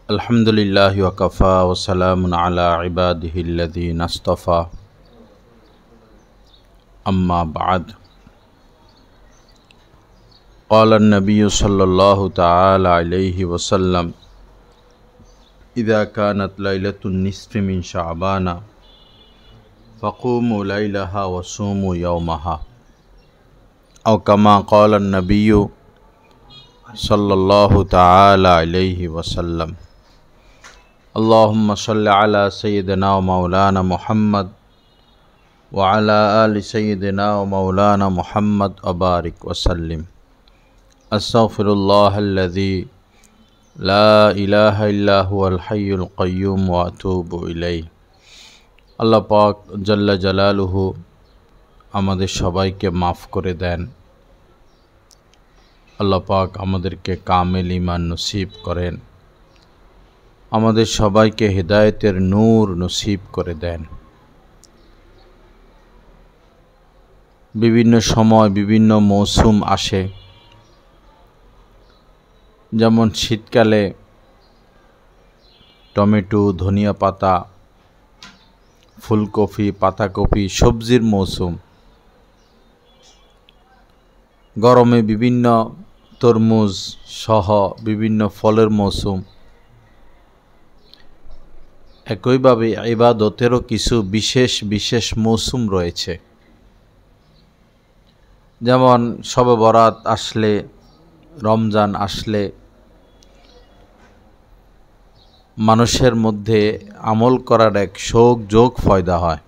अल्हम्दुलिल्लाहि वकफ़ा वसलामुन अला इबादिहिल्लज़ीना इस्तफ़ा अम्मा बाद। क़ाला नबिय्यु सल्लल्लाहु तआला अलैहि वसल्लम इज़ा कानत लैलतुन निस्फ़ि मिन शअबान फ़क़ूमू लैलहा वसूमू यौमहा औ कमा क़ाला नबिय्यु सल्लल्लाहु तआला अलैहि वसल्लम। अल्लाहुम्मा सल्लि अला सय्यिदिना व मौलाना मुहम्मद व अला आलि सय्यिदिना व मौलाना मुहम्मद व बारिक वसल्लिम। अस्तग़फिरुल्लाहल्लज़ी ला इलाहा इल्ला हुवल हय्युल क़य्यूम व अतूबु इलैहि। আল্লাহ পাক জাল্লা জালালুহু আমাদের সবাইকে মাফ করে দেন। আল্লাহ পাক আমাদেরকে কামেল ঈমান নসিব করেন, আমাদের সবাইকে হিদায়াতের নূর নসিব করে দেন। বিভিন্ন সময় বিভিন্ন মৌসুম আসে, যেমন শীতকালে টমেটো, ধনিয়া পাতা, ফুলকপি, পাতাকপি সবজির মৌসুম। গরমে বিভিন্ন তরমুজ সহ বিভিন্ন ফলের মৌসুম। একইভাবে ইবাদতেরও কিছু বিশেষ বিশেষ মৌসুম রয়েছে, যেমন শবে বরাত আসলে, রমজান আসলে মানুষের মধ্যে আমল করার এক শোক যোগ ফয়দা হয়।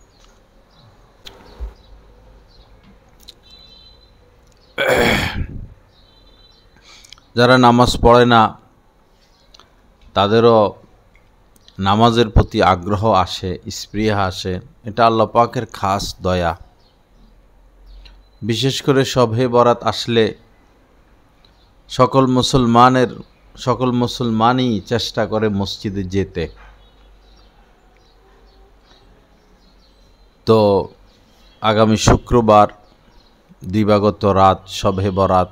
যারা নামাজ পড়ে না তাদেরও নামাজের প্রতি আগ্রহ আসে, স্পৃহা আসে। এটা আল্লাহ পাকের খাস দয়া। বিশেষ করে শবে বরাত আসলে সকল মুসলমানই চেষ্টা করে মসজিদে যেতে। তো আগামী শুক্রবার দিবাগত রাত শবে বরাত,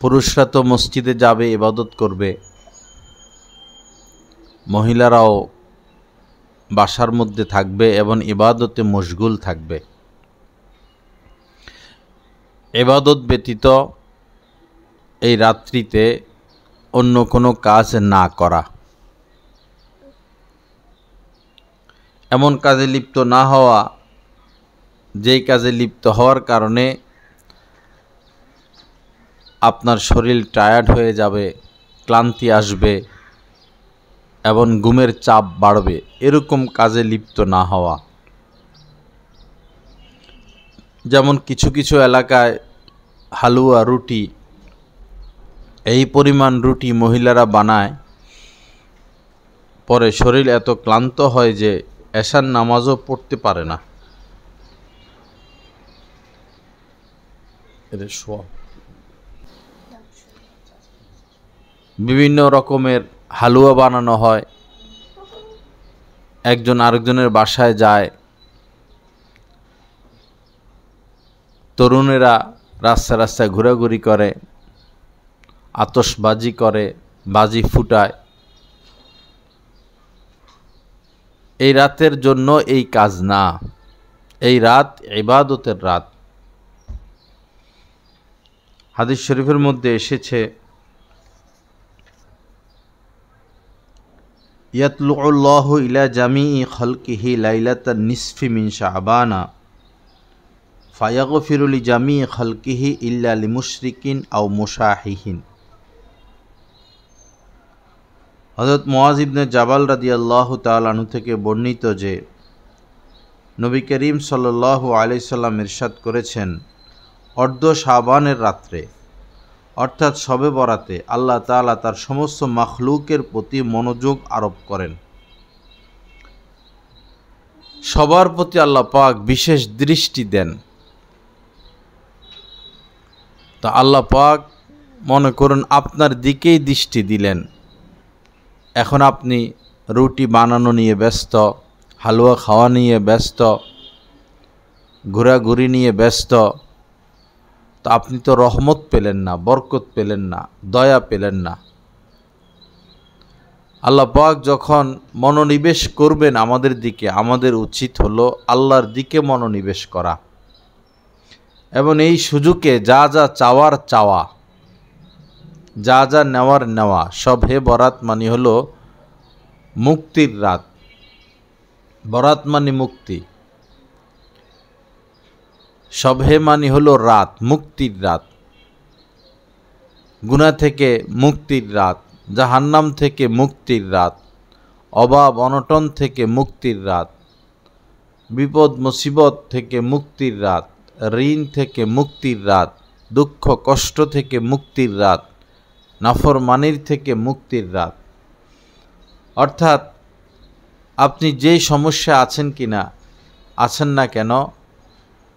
পুরুষরা তো মসজিদে যাবে, ইবাদত করবে, মহিলারাও বাসার মধ্যে থাকবে এবং ইবাদতে মশগুল থাকবে। ইবাদত ব্যতীত এই রাত্রিতে অন্য কোনো কাজ না করা, এমন কাজে লিপ্ত না হওয়া যেই কাজে লিপ্ত হওয়ার কারণে আপনার শরীর টায়ার্ড হয়ে যাবে, ক্লান্তি আসবে এবং ঘুমের চাপ বাড়বে, এরকম কাজে লিপ্ত না হওয়া। যেমন কিছু কিছু এলাকায় হালুয়া, রুটি, এই পরিমাণ রুটি মহিলারা বানায়, পরে শরীর এত ক্লান্ত হয় যে এশার নামাজও পড়তে পারে না। বিভিন্ন রকমের হালুয়া বানানো হয়, একজন আরেকজনের বাসায় যায়, তরুণেরা রাস্তায় রাস্তায় ঘোরাঘুরি করে, আতশবাজি করে, বাজি ফুটায়। এই রাতের জন্য এই কাজ না, এই রাত ইবাদতের রাত। হাদিস শরীফের মধ্যে এসেছে, ইয়াতলুল্লাহু ইলা জামিই খালকিহি লাইলাতান নিসফি মিন শাবানা ফায়াগফিরু লিজামিই খালকিহি ইল্লা লিমুশরিকিন আও মুশাহিহিন। হযরত মুআয ইবনে জাবাল রাদিয়াল্লাহু তাআলা আনহু থেকে বর্ণিত যে নবী করিম সাল্লাল্লাহু আলাইহি সাল্লাম ইরশাদ করেছেন, অর্ধ শাবানের রাত্রে অর্থাৎ শবে বরাতে আল্লাহ তাআলা তার সমস্ত মাখলুকের প্রতি মনোযোগ আরোপ করেন। সবার প্রতি আল্লাহ পাক বিশেষ দৃষ্টি দেন। তা আল্লাহ পাক মনে করুন আপনার দিকেই দৃষ্টি দিলেন, এখন আপনি রুটি বানানো নিয়ে ব্যস্ত, হালুয়া খাওয়া নিয়ে ব্যস্ত, ঘোরাঘুরি নিয়ে ব্যস্ত, তো আপনি তো রহমত পেলেন না, বরকত পেলেন না, দয়া পেলেন না। আল্লাহ পাক যখন মনোনিবেশ করবেন আমাদের দিকে, আমাদের উচিত হলো আল্লাহর দিকে মনোনিবেশ করা এবং এই সুযোগে যা যা চাওয়ার চাওয়া, যা যা নেওয়ার নেওয়া। শবে বরাত মানে হলো মুক্তির রাত, বরাত মানে মুক্তি, শবে মানে হলো রাত, মুক্তির রাত, গুনাহ থেকে মুক্তির রাত, জাহান্নাম থেকে মুক্তির রাত, অভাব অনটন থেকে মুক্তির রাত, বিপদ মুসিবত থেকে মুক্তির রাত, ঋণ থেকে মুক্তির রাত, দুঃখ কষ্ট থেকে মুক্তির রাত, নাফরমানির থেকে মুক্তির রাত। অর্থাৎ আপনি যেই সমস্যা আছেন কিনা, আছেন না কেন,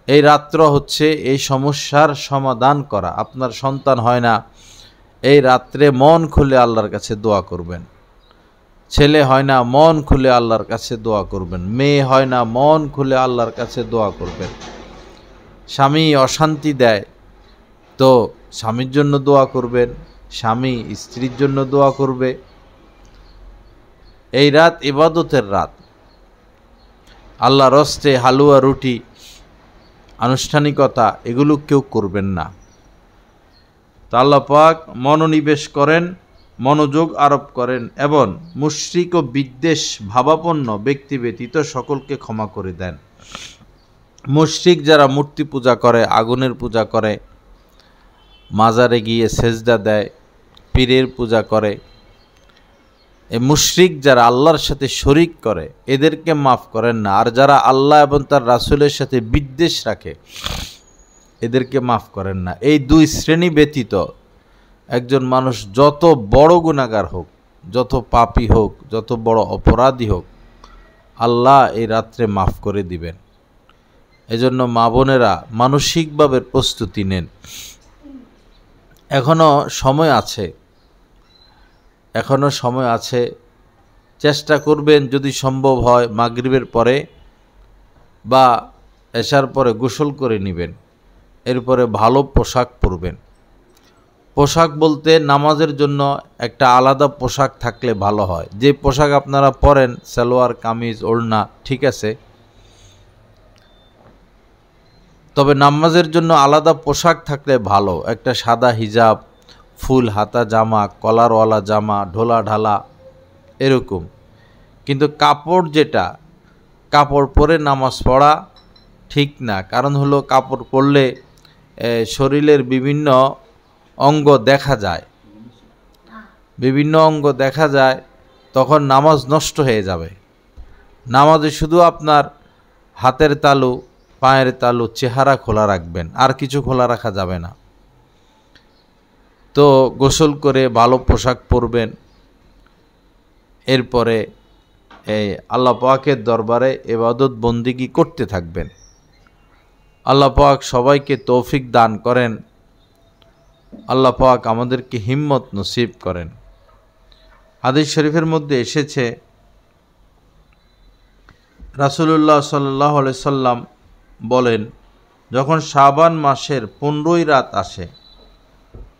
এই রাত্র হচ্ছে এই সমস্যার সমাধান করা। আপনার সন্তান হয় না, এই রাত্রে মন খুলে আল্লাহর কাছে দোয়া করবেন। ছেলে হয় না, মন খুলে আল্লাহর কাছে দোয়া করবেন। মেয়ে হয় না, মন খুলে আল্লাহর কাছে দোয়া করবেন। স্বামী অশান্তি দেয় তো স্বামীর জন্য দোয়া করবেন, স্বামী স্ত্রীর জন্য দোয়া করবে। এই রাত ইবাদতের রাত। আল্লাহর হস্তে হালুয়া রুটি আনুষ্ঠানিকতা এগুলো কেউ করবেন না। তা আল্লাহ পাক মনোনিবেশ করেন, মনোযোগ আরোপ করেন এবং মুশরিক ও বিদ্বেষ ভাবাপন্ন ব্যক্তি ব্যতীত সকলকে ক্ষমা করে দেন। মুশরিক যারা মূর্তি পূজা করে, আগুনের পূজা করে, মাজারে গিয়ে সেজদা দেয়, পীরের পূজা করে, এই মুশরিক যারা আল্লাহর সাথে শরিক করে এদেরকে মাফ করেন না। আর যারা আল্লাহ এবং তার রাসূলের সাথে বিদ্বেষ রাখে এদেরকে মাফ করেন না। এই দুই শ্রেণী ব্যতীত একজন মানুষ যত বড় গুনাহগার হোক, যত পাপী হোক, যত বড় অপরাধী হোক, আল্লাহ এই রাত্রে মাফ করে দিবেন। এজন্য মা বোনেরা মানসিকভাবে প্রস্তুতি নেন। এখনো সময় আছে, এখনো সময় আছে। চেষ্টা করবেন যদি সম্ভব হয় মাগরিবের পরে বা এশার পরে গোসল করে নেবেন, এরপরে ভালো পোশাক পরবেন। পোশাক বলতে নামাজের জন্য একটা আলাদা পোশাক থাকলে ভালো হয়। যে পোশাক আপনারা পরেন, সালোয়ার কামিজ ওড়না, ঠিক আছে, তবে নামাজের জন্য আলাদা পোশাক থাকলে ভালো। একটা সাদা হিজাব, ফুল হাতা জামা, কলারওয়ালা জামা, ঢোলা ঢালা এরকম। কিন্তু কাপড় যেটা, কাপড় পরে নামাজ পড়া ঠিক না। কারণ হলো কাপড় পরলে শরীরের বিভিন্ন অঙ্গ দেখা যায়, বিভিন্ন অঙ্গ দেখা যায়, তখন নামাজ নষ্ট হয়ে যাবে। নামাজে শুধু আপনার হাতের তালু, পায়ের তালু, চেহারা খোলা রাখবেন, আর কিছু খোলা রাখা যাবে না। তো গোসল করে ভালো পোশাক পরবেন, এরপরে এই আল্লাহ পাকের দরবারে ইবাদত বন্দিগি করতে থাকবেন। আল্লাহ পাক সবাইকে তৌফিক দান করেন, আল্লাহ পাক আমাদেরকে হিম্মত নসিব করেন। হাদিস শরীফের মধ্যে এসেছে রাসূলুল্লাহ সাল্লাল্লাহু আলাইহি সাল্লাম বলেন, যখন শাবান মাসের 15ই রাত আসে,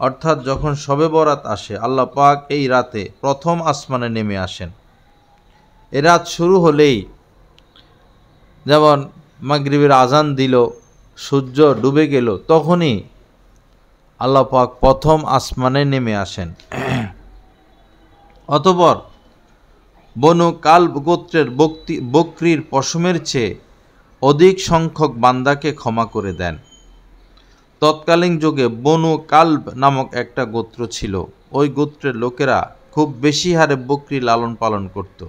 অর্থাৎ যখন শবে বরাত আসে, আল্লাহ পাক এই রাতে প্রথম আসমানে নেমে আসেন। এ রাত শুরু হলেই, যেমন মাগরিবের আজান দিল, সূর্য ডুবে গেল, তখনই আল্লাহ পাক প্রথম আসমানে নেমে আসেন। অতঃপর বনু কালব গোত্রের বকরির পশমের চেয়ে অধিক সংখ্যক বান্দাকে ক্ষমা করে দেন। তৎকালীন যুগে বনু কালব নামক একটা গোত্র ছিল। ওই গোত্রের লোকেরা খুব বেশি হারে বকরি লালন পালন করত।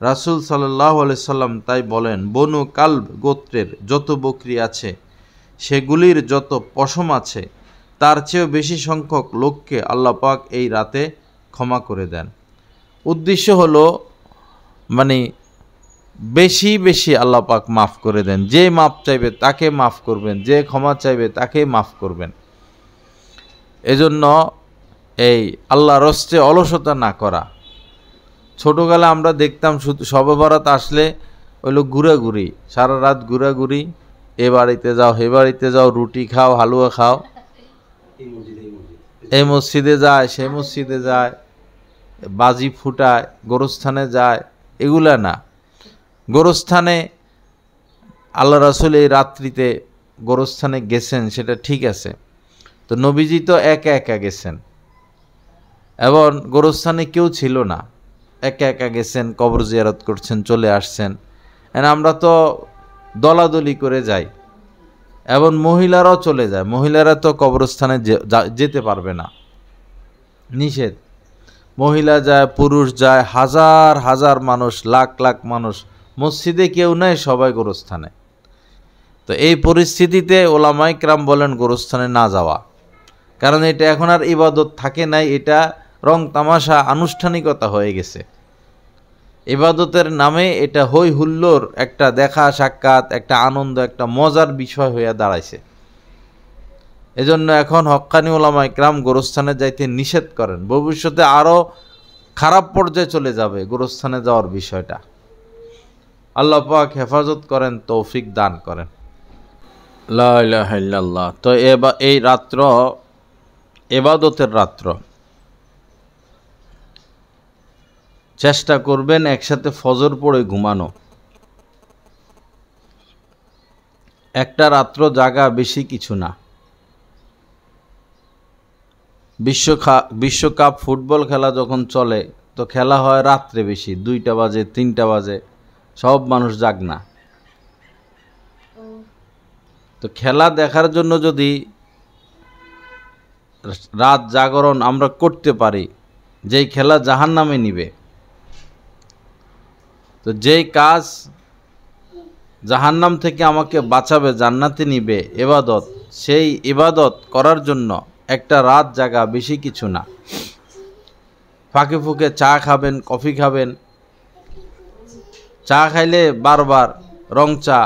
রাসূল সাল্লাল্লাহু আলাইহি সাল্লাম তাই বলেন, বনু কালব গোত্রের যত বকরি আছে, সেগুলির যত পশম আছে, তার চেয়েও বেশি সংখ্যক লোককে আল্লাহ পাক এই রাতে ক্ষমা করে দেন। উদ্দেশ্য হলো মানে বেশি বেশি আল্লাহ পাক মাফ করে দেন। যে মাফ চাইবে তাকে মাফ করবেন, যে ক্ষমা চাইবে তাকে মাফ করবেন। এজন্য এই আল্লাহর হস্তে অলসতা না করা। ছোটোবেলা আমরা দেখতাম শুধু শবে বরাত আসলে হইলো ঘুরাঘুরি, সারা রাত ঘুরাঘুরি, এ বাড়িতে যাও, হে বাড়িতে যাও, রুটি খাও, হালুয়া খাও, এই মসজিদে যায়, সে মসজিদে যায়, বাজি ফুটায়, গোরস্থানে যায়, এগুলা না। গোরস্থানে আল্লাহ রাসূল এই রাত্রিতে গোরস্থানে গেছেন, সেটা ঠিক আছে। তো নবীজি তো একা একা গেছেন এবং গোরস্থানে কেউ ছিল না, একা একা গেছেন, কবর জিয়ারত করছেন, চলে আসছেন। আমরা তো দলাদলি করে যাই এবং মহিলারাও চলে যায়, মহিলারা তো কবরস্থানে যেতে পারবে না, নিষেধ। মহিলা যায়, পুরুষ যায়, হাজার হাজার মানুষ, লাখ লাখ মানুষ, মসজিদে কেউ নাই, সবাই গোরস্থানে। তো এই পরিস্থিতিতে ওলামায়ে কেরাম বলেন গোরস্থানে না যাওয়া, কারণ এটা এখন আর ইবাদত থাকে নাই, এটা রং তামাশা, আনুষ্ঠানিকতা হয়ে গেছে। ইবাদতের নামে এটা হই হুল্লোর, একটা দেখা সাক্ষাৎ, একটা আনন্দ, একটা মজার বিষয় হইয়া দাঁড়াইছে। এজন্য এখন হক্কানি ওলামায়ে কেরাম গোরস্থানে যাইতে নিষেধ করেন। ভবিষ্যতে আরও খারাপ পর্যায়ে চলে যাবে গোরস্থানে যাওয়ার বিষয়টা। আল্লাহ পাক হেফাজত করেন, তৌফিক দান করেন। লা ইলাহা ইল্লাল্লাহ। তো এই রাত্র ইবাদতের রাত্র, চেষ্টা করবেন একসাথে ফজর পড়ে ঘুমানো। একটা রাত্র জাগা বেশি কিছু না। বিশ্বকাপ ফুটবল খেলা যখন চলে, তো খেলা হয় রাত্রে বেশি, 2টা বাজে, 3টা বাজে, সব মানুষ জাগ না। তো খেলা দেখার জন্য যদি রাত জাগরণ আমরা করতে পারি, যেই খেলা জাহান্নামে নিবে, তো যেই কাজ জাহান্নাম থেকে আমাকে বাঁচাবে, জান্নাতে নিবে, ইবাদত, সেই ইবাদত করার জন্য একটা রাত জাগা বেশি কিছু না। ফাঁকে ফুঁকে চা খাবেন, কফি খাবেন, চা খাইলে বারবার রং চা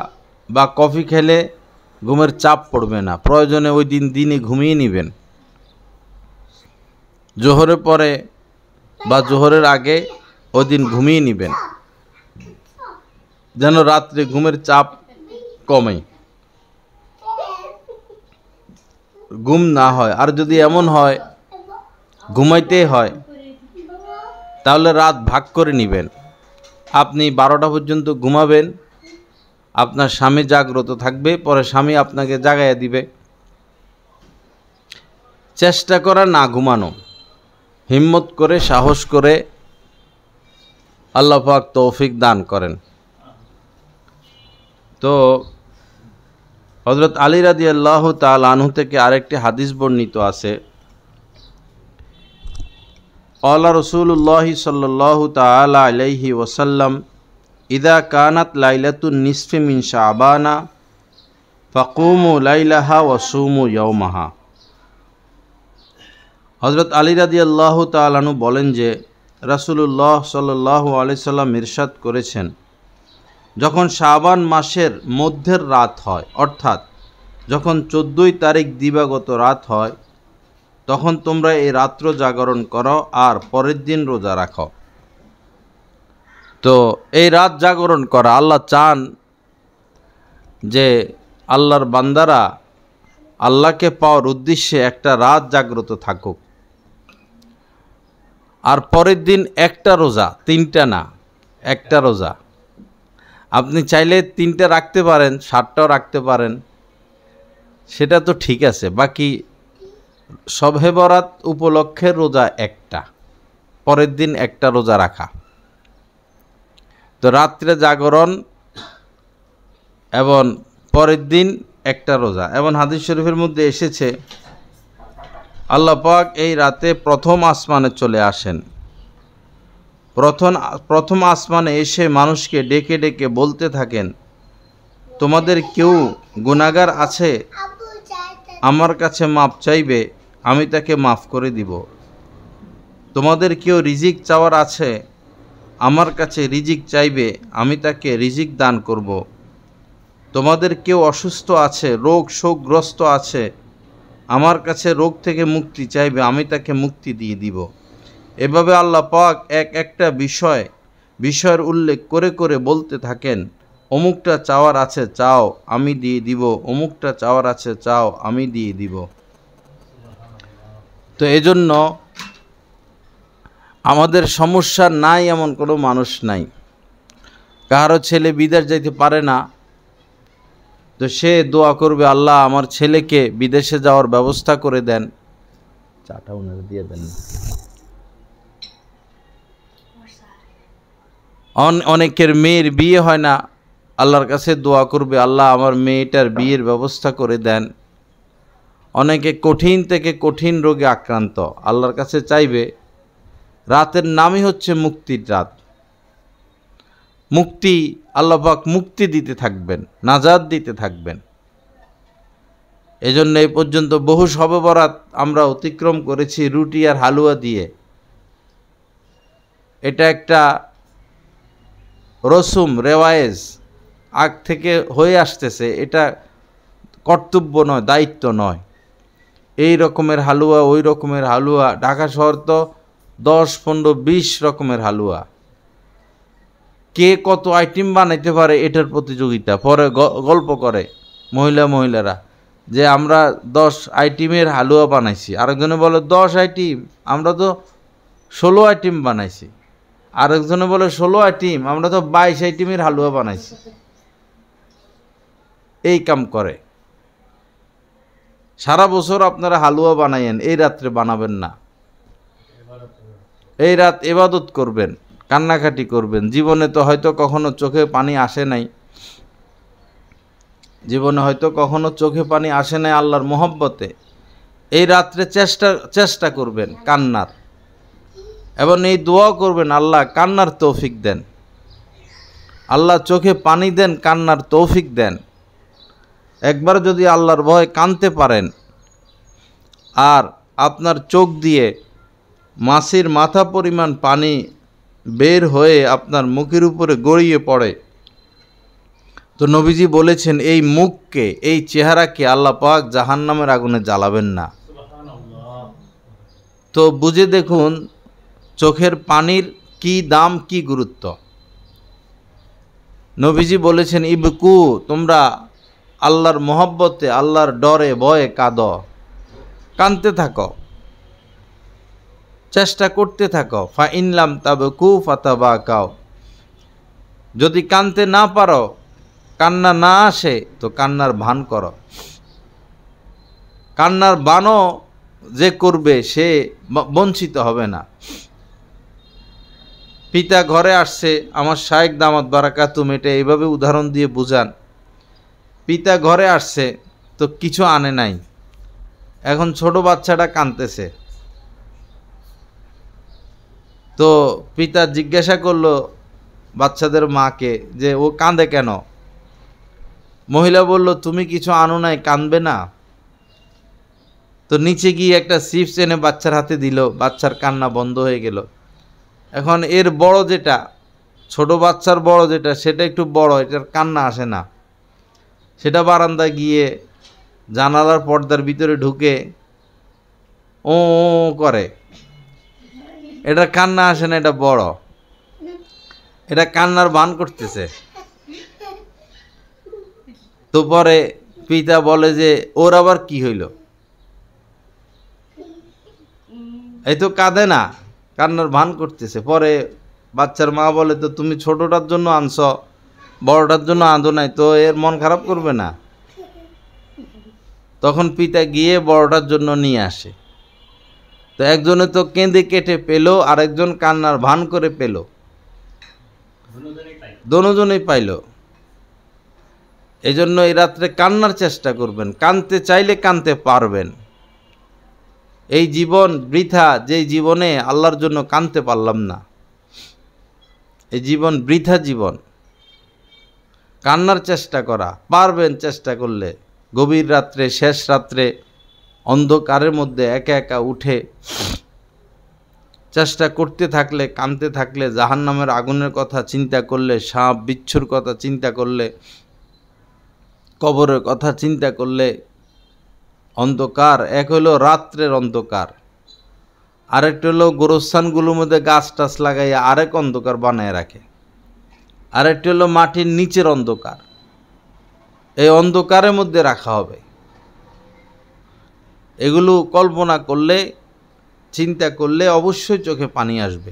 বা কফি খেলে ঘুমের চাপ পড়বে না, প্রয়োজনে ওই দিনে ঘুমিয়ে নেবেন। জোহরের পরে বা জোহরের আগে ওই দিন ঘুমিয়ে নেবেন, যেন রাত্রে ঘুমের চাপ কমে, ঘুম না হয়। আর যদি এমন হয় ঘুমাইতেই হয়, তাহলে রাত ভাগ করে নেবেন। আপনি 12টা পর্যন্ত ঘুমাবেন, আপনার স্বামী জাগ্রত থাকবে, পরে স্বামী আপনাকে জাগাইয়া দিবে। চেষ্টা করা না ঘুমানো, হিম্মত করে, সাহস করে, আল্লাহ পাক তৌফিক দান করেন। তো হযরত আলী রাদিয়াল্লাহু তাআলা আনহু থেকে আরেকটি হাদিস বর্ণিত আছে, ক্বালা রাসূলুল্লাহি সাল্লাল্লাহু তাআলা আলাইহি ওয়াসাল্লাম, ইযা কানাত লাইলাতুন নিসফি মিন শাবানা ফাকুমু লাইলাহা ওয়া সুমু ইয়াওমাহা। হযরত আলী রাদিয়াল্লাহু তাআলা আনহু বলেন যে, রাসূলুল্লাহ সাল্লাল্লাহু আলাইহি সাল্লাম ইরশাদ করেছেন, যখন শাবান মাসের মধ্যের রাত হয়, অর্থাৎ যখন 14ই তারিখ দিবাগত রাত হয়, তখন তোমরা এই রাত্র জাগরণ করো আর পরের দিন রোজা রাখো। তো এই রাত জাগরণ করা, আল্লাহ চান যে আল্লাহর বান্দারা আল্লাহকে পাওয়ার উদ্দেশ্যে একটা রাত জাগ্রত থাকুক, আর পরের দিন একটা রোজা, 3টা না, একটা রোজা। আপনি চাইলে 3টা রাখতে পারেন, 7টাও রাখতে পারেন, সেটা তো ঠিক আছে। বাকি শবে বরাত উপলক্ষে রোজা একটা, পরের দিন একটা রোজা রাখা। তো রাত্রে জাগরণ এবং পরের দিন একটা রোজা। এবং হাদিস শরীফের মধ্যে এসেছে, আল্লাহ পাক এই রাতে প্রথম আসমানে চলে আসেন। প্রথম আসমানে এসে মানুষকে ডেকে ডেকে বলতে থাকেন, তোমাদের কেউ গুনাহগার আছে, আমার কাছে মাপ চাইবে, আমি তাকে মাফ করে দিব। তোমাদের কেউ রিজিক চাওয়ার আছে, আমার কাছে রিজিক চাইবে, আমি তাকে রিজিক দান করব। তোমাদের কেউ অসুস্থ আছে, রোগ শোকগ্রস্ত আছে, আমার কাছে রোগ থেকে মুক্তি চাইবে, আমি তাকে মুক্তি দিয়ে দিব। এভাবে আল্লাহ পাক একটা বিষয়ের উল্লেখ করে করে বলতে থাকেন, অমুকটা চাওয়ার আছে চাও, আমি দিয়ে দিব, অমুকটা চাওয়ার আছে চাও, আমি দিয়ে দিব। তো এজন্য আমাদের সমস্যা নাই এমন কোনো মানুষ নাই। কারো ছেলে বিদেশ যাইতে পারে না, তো সে দোয়া করবে, আল্লাহ আমার ছেলেকে বিদেশে যাওয়ার ব্যবস্থা করে দেন। চাটা ওনারে দিয়ে দেন। অনেকের মেয়ের বিয়ে হয় না, আল্লাহর কাছে দোয়া করবে, আল্লাহ আমার মেয়েটার বিয়ের ব্যবস্থা করে দেন। অনেকে কঠিন থেকে কঠিন রোগে আক্রান্ত, আল্লাহর কাছে চাইবে। রাতের নামই হচ্ছে মুক্তির রাত। মুক্তি, আল্লাহ পাক মুক্তি দিতে থাকবেন, নাজাত দিতে থাকবেন। এজন্য এই পর্যন্ত বহু শবে বরাত আমরা অতিক্রম করেছি রুটি আর হালুয়া দিয়ে। এটা একটা রসুম রেওয়ায়েজ আগ থেকে হয়ে আসতেছে, এটা কর্তব্য নয়, দায়িত্ব নয়। এই রকমের হালুয়া, ওই রকমের হালুয়া, ঢাকা শহর তো 10, 15, 20 রকমের হালুয়া। কে কত আইটেম বানাইতে পারে এটার প্রতিযোগিতা। পরে গল্প করে মহিলারা যে আমরা 10 আইটেমের হালুয়া বানাইছি, আরেকজনে বলে 10 আইটেম, আমরা তো 16 আইটেম বানাইছি। আরেকজনে বলে 16 আইটেম, আমরা তো 22 আইটেমের হালুয়া বানাইছি। এই কাম করে। সারা বছর আপনারা হালুয়া বানাইয়েন, এই রাত্রে বানাবেন না। এই রাত ইবাদত করবেন, কান্নাকাটি করবেন। জীবনে তো হয়তো কখনো চোখে পানি আসে নাই, আল্লাহর মোহব্বতে। এই রাত্রে চেষ্টা করবেন কান্নার, এবং এই দোয়া করবেন, আল্লাহ কান্নার তৌফিক দেন, আল্লাহ চোখে পানি দেন, কান্নার তৌফিক দেন। একবার যদি আল্লাহর ভয়ে কাঁদতে পারেন, আর আপনার চোখ দিয়ে মাছির মাথা পরিমাণ পানি বের হয়ে আপনার মুখের উপরে গড়িয়ে পড়ে, তো নবীজি বলেছেন এই মুখকে, এই চেহারাকে আল্লাহ পাক জাহান্নামের আগুনে জ্বালাবেন না। তো বুঝে দেখুন চোখের পানির কি দাম, কি গুরুত্ব। নবীজি বলেছেন ইবকু, তোমরা আল্লাহর মহব্বতে, আল্লাহর ডরে ভয়ে কাঁদো, কাঁদতে থাকো, চেষ্টা করতে থাকো। ফা ইনলাম তাবকু ফাতাবাকাও, যদি কাঁদতে না পারো, কান্না না আসে, তো কান্নার ভান করো। কান্নার বানও যে করবে সে বঞ্চিত হবে না। পিতা ঘরে আসছে, আমার শায়েখ দামাত বারাকাতুম এটা এইভাবে উদাহরণ দিয়ে বুঝান। পিতা ঘরে আসছে, তো কিছু আনে নাই, এখন ছোট বাচ্চাটা কাঁদতেছে। তো পিতা জিজ্ঞাসা করলো বাচ্চাদের মাকে যে ও কাঁদে কেন। মহিলা বলল, তুমি কিছু আনো নাই, কাঁদবে না। তো নিচে গিয়ে একটা চিপস এনে বাচ্চার হাতে দিল, বাচ্চার কান্না বন্ধ হয়ে গেল। এখন এর বড় যেটা, ছোট বাচ্চার বড় যেটা, সেটা একটু বড়, এটার কান্না আসে না। সেটা বারান্দায় গিয়ে জানালার পর্দার ভিতরে ঢুকে ও করে, এটা কান্না আসে না, এটা বড়, এটা কান্নার ভান করতেছে। তো পরে পিতা বলে যে ওর আবার কি হইল, এই তো কাঁদে না, কান্নার ভান করতেছে। পরে বাচ্চার মা বলে, তো তুমি ছোটটার জন্য আনছ, বড়টার জন্য আঁদো নাই, তো এর মন খারাপ করবে না। তখন পিতা গিয়ে বড়টার জন্য নিয়ে আসে। তো একজনে তো কেঁদে কেটে পেল, আরেকজন কান্নার ভান করে পেল, দোনোজনেই পাইল। এই জন্য এই রাত্রে কান্নার চেষ্টা করবেন, কাঁদতে চাইলে কাঁদতে পারবেন। এই জীবন বৃথা, যে জীবনে আল্লাহর জন্য কাঁদতে পারলাম না, এই জীবন বৃথা জীবন। কান্নার চেষ্টা করা পারবেন, চেষ্টা করলে। গভীর রাত্রে, শেষ রাত্রে, অন্ধকারের মধ্যে একা একা উঠে চেষ্টা করতে থাকলে, কাঁদতে থাকলে, জাহান্নামের আগুনের কথা চিন্তা করলে, সাপ বিচ্ছুর কথা চিন্তা করলে, কবরের কথা চিন্তা করলে, অন্ধকার এক হলো রাত্রের অন্ধকার, আরেকটা হলো গোরস্থানগুলোর মধ্যে গাছ টাছ লাগাইয়া আরেক অন্ধকার বানায় রাখে, আরেকটা হলো মাটির নিচের অন্ধকার। এই অন্ধকারের মধ্যে রাখা হবে। এগুলো কল্পনা করলে চিন্তা করলে অবশ্যই চোখে পানি আসবে।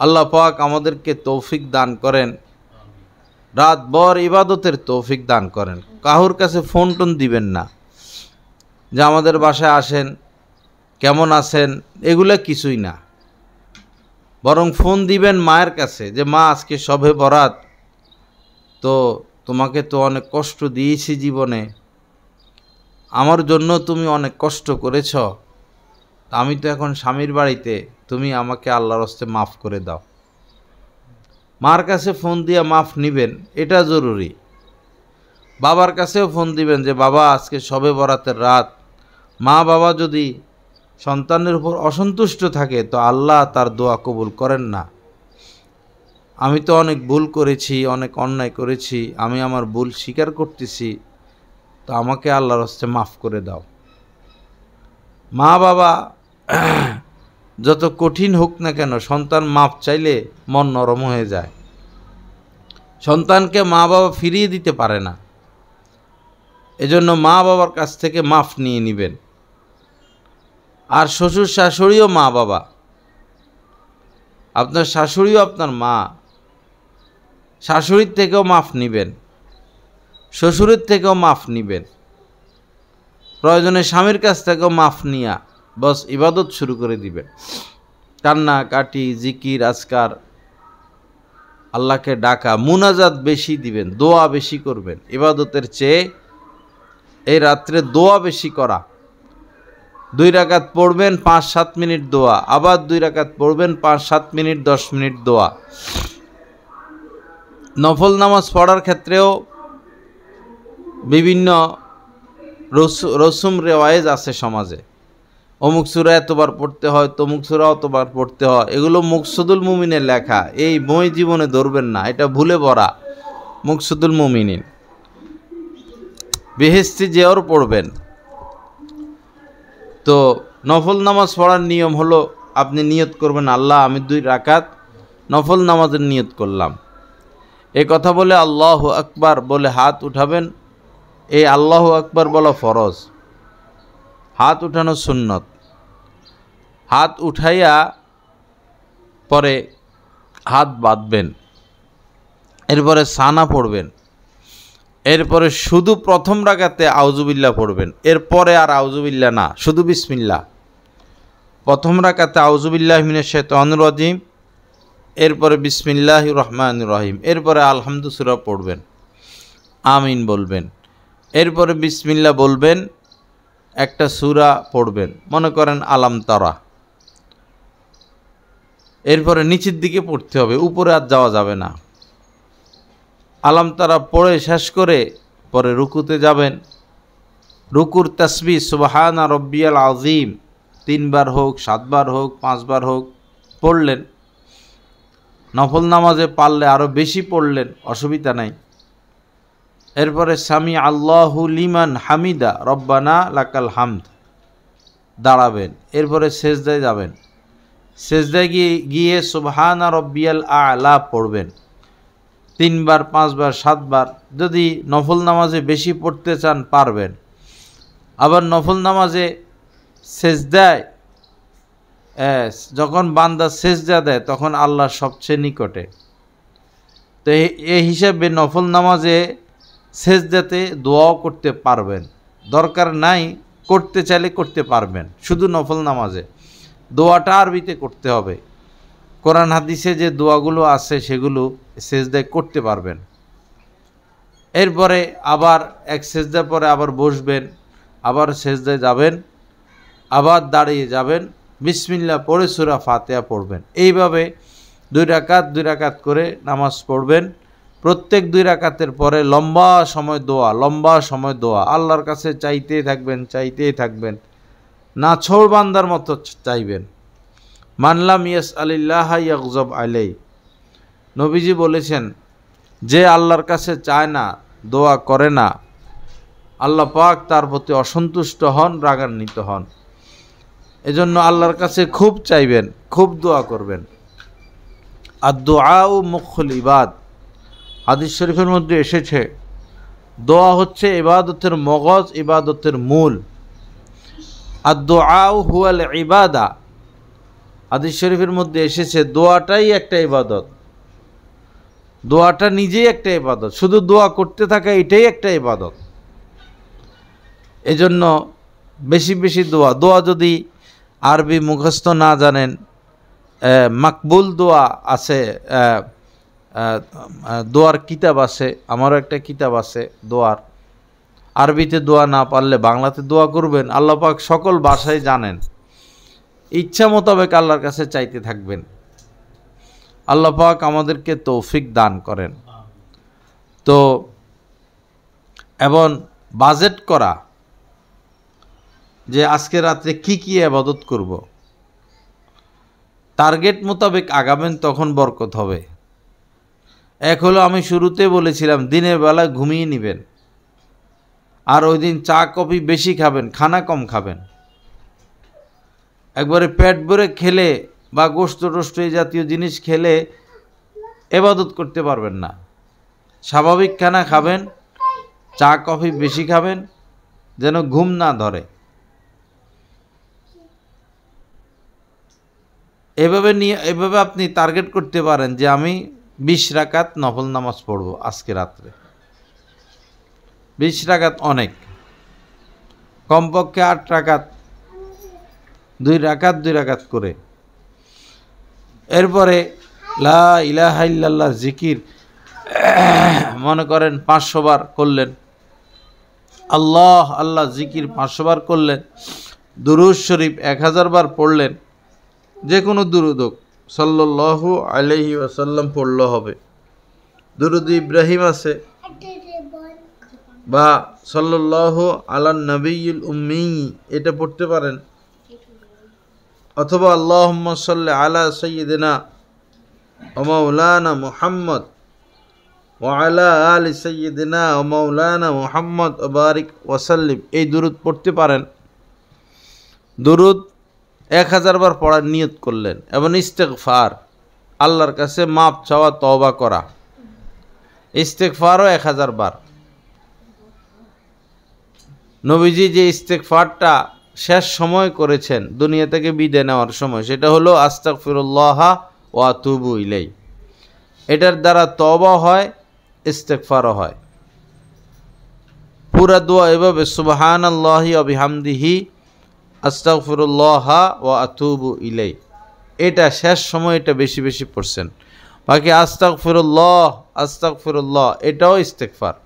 আল্লাহ পাক আমাদেরকে তৌফিক দান করেন, রাতভর ইবাদতের তৌফিক দান করেন। কাহুর কাছে ফোন টোন দিবেন না যে আমাদের বাসায় আসেন, কেমন আছেন, এগুলো কিছুই না। বরং ফোন দিবেন মায়ের কাছে যে মা আজকে শবে বরাত, তো তোমাকে তো অনেক কষ্ট দিয়েছি জীবনে, আমার জন্য তুমি অনেক কষ্ট করেছ, আমি তো এখন স্বামীর বাড়িতে, তুমি আমাকে আল্লাহর হস্তে মাফ করে দাও। মার কাছে ফোন দিয়ে মাফ নিবেন, এটা জরুরি। বাবার কাছেও ফোন দিবেন যে বাবা আজকে শবে বরাতের রাত, মা বাবা যদি সন্তানের উপর অসন্তুষ্ট থাকে তো আল্লাহ তার দোয়া কবুল করেন না। আমি তো অনেক ভুল করেছি, অনেক অন্যায় করেছি, আমি আমার ভুল স্বীকার করতেছি, তো আমাকে আল্লাহর হস্তে মাফ করে দাও। মা বাবা যত কঠিন হোক না কেন, সন্তান মাফ চাইলে মন নরম হয়ে যায়। সন্তানকে মা বাবা ফিরিয়ে দিতে পারে না, এজন্য মা বাবার কাছ থেকে মাফ নিয়ে নেবেন। আর শ্বশুর শাশুড়িও মা বাবা, আপনার শাশুড়িও আপনার মা, শাশুড়ির থেকেও মাফ নেবেন, শ্বশুরের থেকেও মাফ নেবেন। প্রয়োজনে স্বামীর কাছ থেকেও মাফ নিয়া বস ইবাদত শুরু করে দিবেন। কান্না কাটি, জিকির আজকার, আল্লাহকে ডাকা, মুনাজাত বেশি দিবেন, দোয়া বেশি করবেন। ইবাদতের চেয়ে এই রাত্রে দোয়া বেশি করা। 2 রাকাত পড়বেন, 5-7 মিনিট দোয়া, আবার 2 রাকাত পড়বেন, 5-7 মিনিট 10 মিনিট দোয়া। নফল নামাজ পড়ার ক্ষেত্রেও বিভিন্ন রসুম রেওয়ায়েজ আছে সমাজে। অমুক সূরা এতবার পড়তে হয়, তমুক সূরা অতবার পড়তে হয়, এগুলো মুকসুদুল মুমিনের লেখা, এই বই জীবনে ধরবেন না, এটা ভুলে ভরা। মুকসুদুল মুমিনিন বেহেশতি জিয়ার পড়বেন। তো নফল নামাজ পড়ার নিয়ম হলো আপনি নিয়ত করবেন আল্লাহ আমি 2 রাকাত নফল নামাজের নিয়ত করলাম। এই কথা বলে আল্লাহু আকবার বলে হাত উঠাবেন। এই আল্লাহু আকবার বলা ফরজ, হাত উঠানো সুন্নত। হাত উঠাইয়া পরে হাত বাঁধবেন, এরপরে সানা পড়বেন, এরপরে শুধু প্রথম রাকাতে আউযুবিল্লাহ পড়বেন, এরপরে আর আউযুবিল্লাহ না, শুধু বিসমিল্লাহ। প্রথম রাকাতে আউযুবিল্লাহি মিনাশ শাইতানির রাজিম, এরপরে বিসমিল্লাহির রহমানির রহিম, এরপরে আলহামদু সূরা পড়বেন, আমিন বলবেন, এরপরে বিসমিল্লাহ বলবেন, একটা সূরা পড়বেন, মনে করেন আলাম তারা। এরপরে নিচের দিকে পড়তে হবে, উপরে আর যাওয়া যাবে না। আলাম তারা পড়ে শেষ করে পরে রুকুতে যাবেন। রুকুর তাসবিহ সুবহানা রব্বিয়াল আযীম 3 বার হোক, 7 বার হোক, 5 বার হোক পড়লেন। নফল নামাজে পারলে আরও বেশি পড়লেন, অসুবিধা নাই। এরপরে সামি আল্লাহু লিমান হামিদা রব্বানা লাকাল হামদ দাঁড়াবেন। এরপরে সেজদায় যাবেন, সেজদায় গিয়ে সুবহানা রব্বিয়াল আ'লা পড়বেন 3 বার, 5 বার, 7 বার। যদি নফল নামাজে বেশি পড়তে চান পারবেন। আবার নফল নামাজে সেজদায় যখন বান্দা সেজদা দেয় তখন আল্লাহ সবচেয়ে নিকটে। তো এই হিসাবে নফল নামাজে সেজদাতে দোয়াও করতে পারবেন, দরকার নাই করতে চাইলে করতে পারবেন। শুধু নফল নামাজে দোয়াটা আরবিতে করতে হবে। কোরআন হাদিসে যে দোয়াগুলো আছে সেগুলো সেজদায় করতে পারবেন। এরপরে আবার এক সেজদা পরে আবার বসবেন, আবার সেজদায় যাবেন, আবার দাঁড়িয়ে যাবেন, বিসমিল্লাহ পড়ে সূরা ফাতিহা পড়বেন। এইভাবে 2 রাকাত করে নামাজ পড়বেন। প্রত্যেক 2 রাকাতের পরে লম্বা সময় দোয়া, আল্লাহর কাছে চাইতেই থাকবেন, নাছোড় বান্দার মতো চাইবেন। মানলাম ইয়াসআলিল্লাহ ইয়াগযব আলাইহি, নবীজি বলেছেন যে আল্লাহর কাছে চায় না, দোয়া করে না, আল্লাহ পাক তার প্রতি অসন্তুষ্ট হন, রাগান্বিত হন। এজন্য আল্লাহর কাছে খুব চাইবেন, খুব দোয়া করবেন। আর দুআউ মুখুল ইবাদ, হাদিস শরীফের মধ্যে এসেছে দোয়া হচ্ছে ইবাদতের মগজ, ইবাদতের মূল। আদ-দুআউ হুয়াল ইবাদা, হাদিস শরীফের মধ্যে এসেছে দোয়াটাই একটা ইবাদত। দোয়াটা নিজেই একটা ইবাদত, শুধু দোয়া করতে থাকা এটাই একটা ইবাদত। এজন্য বেশি বেশি দোয়া যদি আরবি মুখস্থ না জানেন, মাকবুল দোয়া আছে, দোয়ার কিতাব আছে, আমারও একটা কিতাব আছে দোয়ার। আরবিতে দোয়া না পারলে বাংলাতে দোয়া করবেন। আল্লাহ পাক সকল ভাষায় জানেন, ইচ্ছা মোতাবেক আল্লাহর কাছে চাইতে থাকবেন। আল্লাহ পাক আমাদেরকে তৌফিক দান করেন। তো এবং বাজেট করা যে আজকে রাত্রে কি কি ইবাদত করব, টার্গেট মোতাবেক আগাবেন, তখন বরকত হবে। এক হলো আমি শুরুতে বলেছিলাম দিনের বেলা ঘুমিয়ে নেবেন, আর ওই দিন চা কফি বেশি খাবেন, খানা কম খাবেন। একবারে পেট ভরে খেলে বা গোশত টোস্ত এই জাতীয় জিনিস খেলে ইবাদত করতে পারবেন না। স্বাভাবিক খানা খাবেন, চা কফি বেশি খাবেন, যেন ঘুম না ধরে। এভাবে আপনি টার্গেট করতে পারেন যে আমি 20 রাকাত নফল নামাজ পড়ব আজকে রাত্রে। 20 রাকাত অনেক, কমপক্ষে 8 রাকাত, 2 রাকাত করে। এরপরে লা ইলাহা ইল্লাল্লাহ জিকির মনে করেন 500 বার করলেন, আল্লাহ আল্লাহ জিকির 500 বার করলেন, দুরূদ শরীফ 1000 বার পড়লেন, যে কোনো দুরূদ হোক, সাল্লাল্লাহু আলাইহি ওয়াসাল্লাম পড়লে হবে। দুরূদ ইব্রাহিম আছে, বা সাল্লাল্লাহু আলান নবিয়্যিল উম্মি, এটা পড়তে পারেন। অথবা আল্লাহুম্মা সাল্লি আলা সাইয়্যিদিনা ওয়া মাওলানা মুহাম্মদ ওয়া আলা আলি সাইয়্যিদিনা ওয়া মাওলানা মুহাম্মদ ওয়া বারিক ওয়া সাল্লিম, এই দুরূদ পড়তে পারেন। দুরূদ 1000 বার পড়ার নিয়ত করলেন। এবং ইস্তেগফার, আল্লাহর কাছে মাপ চাওয়া, তওবা করা, ইস্তেগফারও 1000 বার। নবীজি যে ইস্তেগফারটা শেষ সময় করেছেন দুনিয়া থেকে বিদায় নেওয়ার সময়, সেটা হলো আস্তাগফিরুল্লাহ ওয়া আতুবু ইলাই। এটার দ্বারা তওবা হয়, ইস্তেগফারও হয়। পুরা দোয়া এভাবে সুবহানাল্লাহি ওয়া বিহামদিহি আস্তাগফিরুল্লাহ ওয়া আতুবু ইলাই, এটা শেষ সময় এটা বেশি বেশি পড়ছেন। বাকি আস্তাগফিরুল্লাহ এটাও ইস্তেগফার।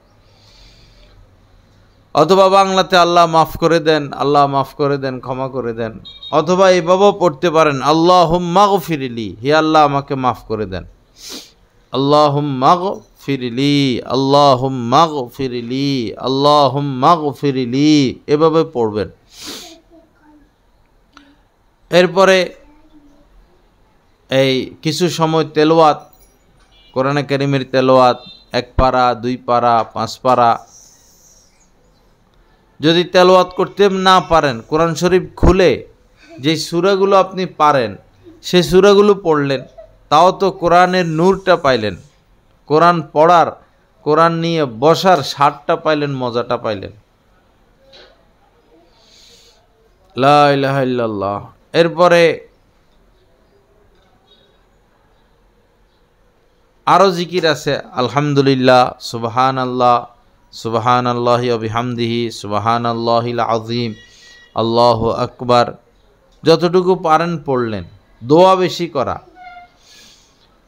অথবা বাংলাতে আল্লাহ মাফ করে দেন, আল্লাহ মাফ করে দেন, ক্ষমা করে দেন। অথবা এইভাবেও পড়তে পারেন আল্লাহুম্মা গফিরলি, হে আল্লাহ আমাকে মাফ করে দেন, আল্লাহুম্মা গফিরলি, আল্লাহুম্মা গফিরলি, আল্লাহুম্মা গফিরলি, এভাবে পড়বেন। এরপরে এই কিছু সময় তেলাওয়াত, কোরআনে কারীমের তেলাওয়াত, 1 পারা, 2 পারা, 5 পারা। যদি তেলাওয়াত করতে না পারেন, কোরআন শরীফ খুলে যে সূরাগুলো আপনি পারেন সেই সূরাগুলো পড়লেন, তাও তো কোরআনের নূরটা পাইলেন, কোরআন পড়ার, কোরআন নিয়ে বসার স্বাদটা পাইলেন, মজাটা পাইলেন। লা ইলাহা ইল্লাল্লাহ। এরপরে আরও জিকির আছে, আলহামদুলিল্লাহ, সুবহানাল্লাহ, সুবহানাল্লাহি ওয়া বিহামদিহি, সুবহানাল্লাহিল আযীম, আল্লাহু আকবার। যতটুকু পারেন পড়লেন, দোয়া বেশি করা।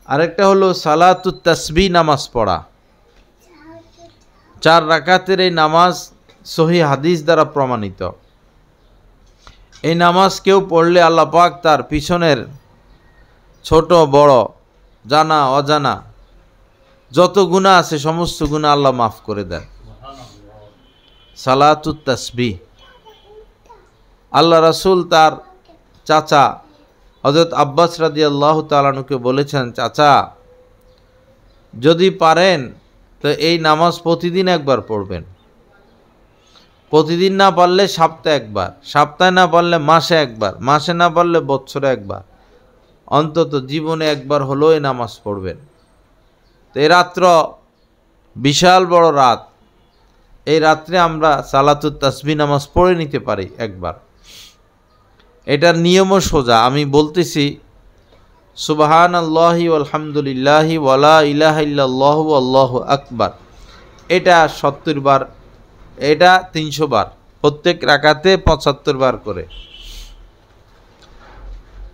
আরেকটা হলো সালাতুত তাসবিহ, নামাজ পড়া। 4 রাকাতের এই নামাজ সহিহ হাদিস দ্বারা প্রমাণিত। এই নামাজ কেউ পড়লে আল্লাহ পাক তার পিছনের ছোট বড়, জানা অজানা যত গুনাহ আছে সমস্ত গুনাহ আল্লাহ মাফ করে দেন। সালাতুত তাসবিহ, আল্লাহ রাসূল তার চাচা হযরত আব্বাস রাদিয়াল্লাহু তাআলা আনহুকে বলেছেন, চাচা যদি পারেন তো এই নামাজ প্রতিদিন একবার পড়বেন, প্রতিদিন না পারলে সপ্তাহে একবার, সপ্তাহে না পারলে মাসে একবার, মাসে না পারলে বছরে একবার, অন্তত জীবনে একবার হলেও এই নামাজ পড়বেন। তো এই রাত্র বিশাল বড় রাত, এই রাত্রে আমরা সালাতুত তাসবিহ নামাজ পড়ে নিতে পারি একবার। এটার নিয়মও সোজা। আমি বলতেছি সুবহানাল্লাহি আলহামদুলিল্লাহি ওয়ালা ইলাহা ইল্লাল্লাহু আল্লাহু আকবার, এটা 70 বার, এটা 300 বার, প্রত্যেক রাকাতে 75 বার করে।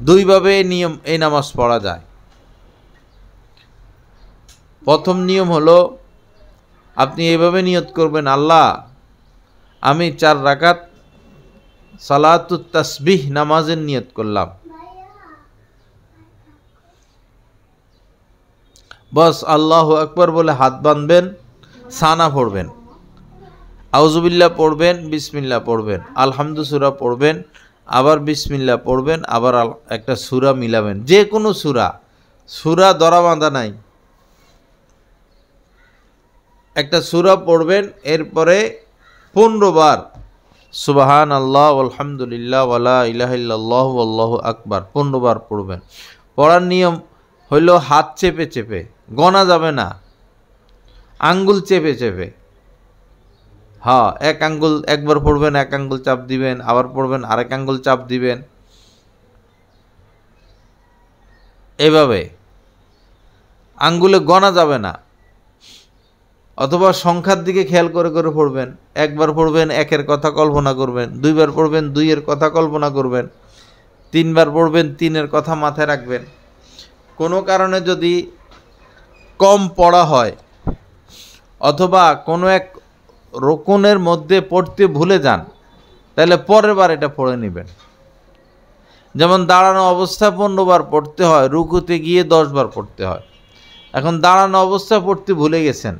দুইভাবে এই নামাজ পড়া যায়। প্রথম নিয়ম হলো আপনি এভাবে নিয়ত করবেন, আল্লাহ আমি 4 রাকাত সালাতুত তাসবিহ নামাজের নিয়ত করলাম। বস আল্লাহু আকবার বলে হাত বাঁধবেন, সানা পড়বেন, আউযুবিল্লাহ পড়বেন, বিসমিল্লাহ পড়বেন, আলহামদু সূরা পড়বেন, আবার বিসমিল্লাহ পড়বেন, আবার একটা সূরা মিলাবেন, যে কোনো সূরা ধরা বাঁধা নাই, একটা সূরা পড়বেন। এরপরে 15 বার সুবহানাল্লাহ আলহামদুলিল্লাহ ওয়ালা ইলাহা ইল্লাল্লাহু আল্লাহু আকবার 15 বার পড়বেন। পড়ার নিয়ম হইল হাত চেপে চেপে, গণা যাবে না, আঙ্গুল চেপে চেপে। হ্যাঁ, এক আঙ্গুল একবার পড়বেন, এক আঙ্গুল চাপ দিবেন, আবার পড়বেন, আরেক আঙ্গুল চাপ দিবেন, এভাবে আঙ্গুলে গণা যাবে না। অথবা সংখ্যার দিকে খেয়াল করে করে পড়বেন। একবার পড়বেন, একের কথা কল্পনা করবেন, দুইবার পড়বেন, দুইয়ের কথা কল্পনা করবেন, তিনবার পড়বেন, তিনের কথা মাথায় রাখবেন। কোনো কারণে যদি কম পড়া হয় অথবা কোনো এক রুকুনের মধ্যে পড়তে ভুলে যান, তাহলে পরের বার এটা পড়ে নেবেন। যেমন দাঁড়ানো অবস্থা 15 বার পড়তে হয়, রুকুতে গিয়ে 10 বার পড়তে হয়। এখন দাঁড়ানো অবস্থা পড়তে ভুলে গেছেন,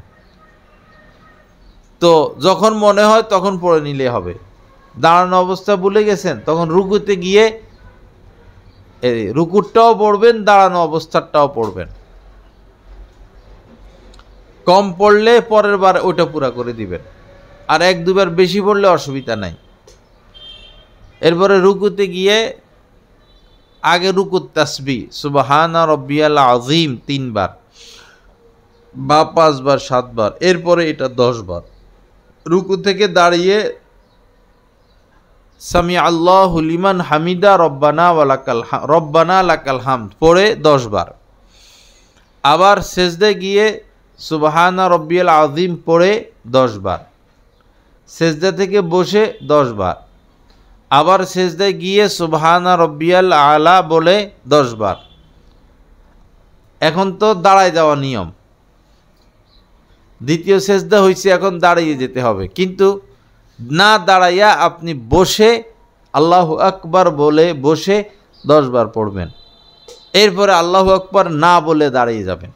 তো যখন মনে হয় তখন পড়ে নিলে হবে। দাঁড়ানো অবস্থা ভুলে গেছেন, তখন রুকুতে গিয়ে রুকুরটাও পড়বেন, দাঁড়ানো অবস্থাটাও পড়বেন। কম পড়লে পরের বার ওটা পুরা করে দিবেন, আর 1-2 বার বেশি পড়লে অসুবিধা নাই। এরপরে রুকুতে গিয়ে আগে রুকুত তাসবিহ সুবহানা রব্বিয়াল আযীম 3 বার বা 5 বার 7 বার, এরপরে এটা 10 বার। রুকু থেকে দাঁড়িয়ে সামি আল্লাহু লিমান হামিদা রব্বানা লাকাল হামদ পড়ে 10 বার। আবার সেজদায় গিয়ে সুবহানা রব্বিয়াল আযীম পড়ে 10 বার। সেজদা থেকে বসে 10 বার। আবার সেজদায় গিয়ে সুবহানা রব্বিয়াল আলা বলে 10 বার। এখন তো দাঁড়ায় যাওয়া নিয়ম, দ্বিতীয় সেজদা হয়েছে, এখন দাঁড়িয়ে যেতে হবে, কিন্তু না দাঁড়াইয়া আপনি বসে আল্লাহু আকবার বলে বসে 10 বার পড়বেন। এরপরে আল্লাহু আকবার না বলে দাঁড়িয়ে যাবেন।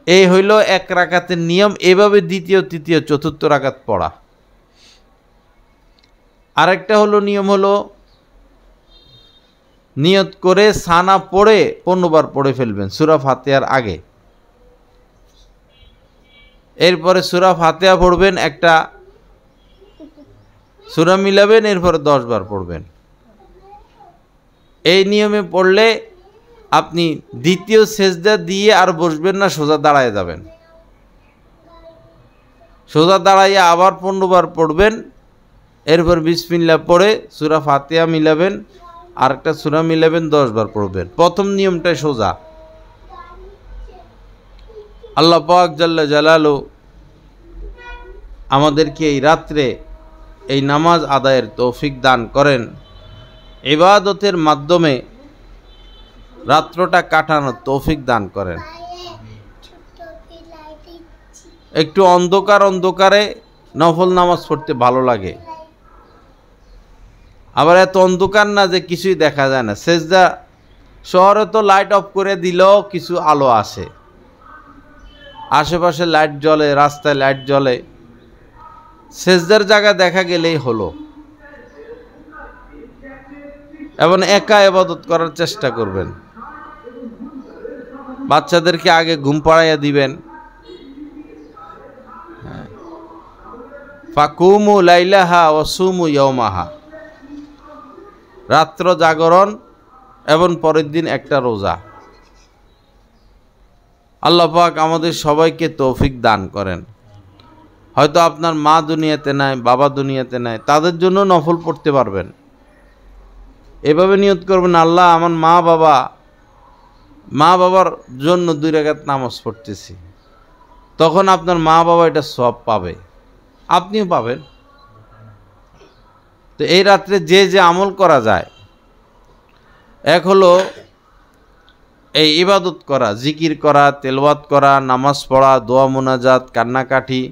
এই হইল 1 রাকাতের নিয়ম। এভাবে দ্বিতীয়, তৃতীয়, চতুর্থ রাকাত পড়া। আরেকটা হলো নিয়ম হলো নিয়ত করে সানা পড়ে 15 বার পড়ে ফেলবেন সূরা ফাতিহার আগে। এরপরে সূরা ফাতিহা পড়বেন, একটা সূরা মিলাবেন, এরপরে 10 বার পড়বেন। এই নিয়মে পড়লে আপনি দ্বিতীয় সেজদা দিয়ে আর বসবেন না, সোজা দাঁড়ায় যাবেন। সোজা দাঁড়াইয়া আবার 15 বার পড়বেন, এরপর বিসমিল্লাহ পড়ে সূরা ফাতিহা মিলাবেন, আরেকটা সূরা মিলাবেন, 10 বার পড়বেন। প্রথম নিয়মটাই সোজা। আল্লাহ পাক জাল্লা জালালু আমাদেরকে এই রাত্রে এই নামাজ আদায়ের তৌফিক দান করেন, ইবাদতের মাধ্যমে রাত্রটা কাটানোর তৌফিক দান করেন। একটু অন্ধকারে নফল নামাজ পড়তে ভালো লাগে, আবার এত অন্ধকার না যে কিছুই দেখা যায় না। সেজদা শহরে তো লাইট অফ করে দিলেও কিছু আলো আসে, আশেপাশে লাইট জ্বলে, রাস্তায় লাইট জ্বলে। সেজদার জায়গা দেখা গেলেই হলো। এবং একা ইবাদত করার চেষ্টা করবেন। বাচ্চাদেরকে আগে ঘুম পাড়াইয়া দিবেন। ফাকুমু লাইলাহা ওয়াসুমু ইয়াওমাহা, রাত্র জাগরণ এবং পরের দিন একটা রোজা। আল্লাহ পাক আমাদের সবাইকে তৌফিক দান করেন। হয়তো আপনার মা দুনিয়াতে নাই, বাবা দুনিয়াতে নাই, তাদের জন্য নফল পড়তে পারবেন। এভাবে নিয়ত করবেন, আল্লাহ আমার মা বাবার জন্য 2 রাকাত নামাজ পড়তেছি, তখন আপনার মা বাবা এটা সওয়াব পাবে, আপনিও পাবেন। তো এই রাত্রে যে যে আমল করা যায়, এক হলো এই ইবাদত করা, জিকির করা, তেলাওয়াত করা, নামাজ পড়া, দোয়া মুনাজাত, কান্নাকাটি।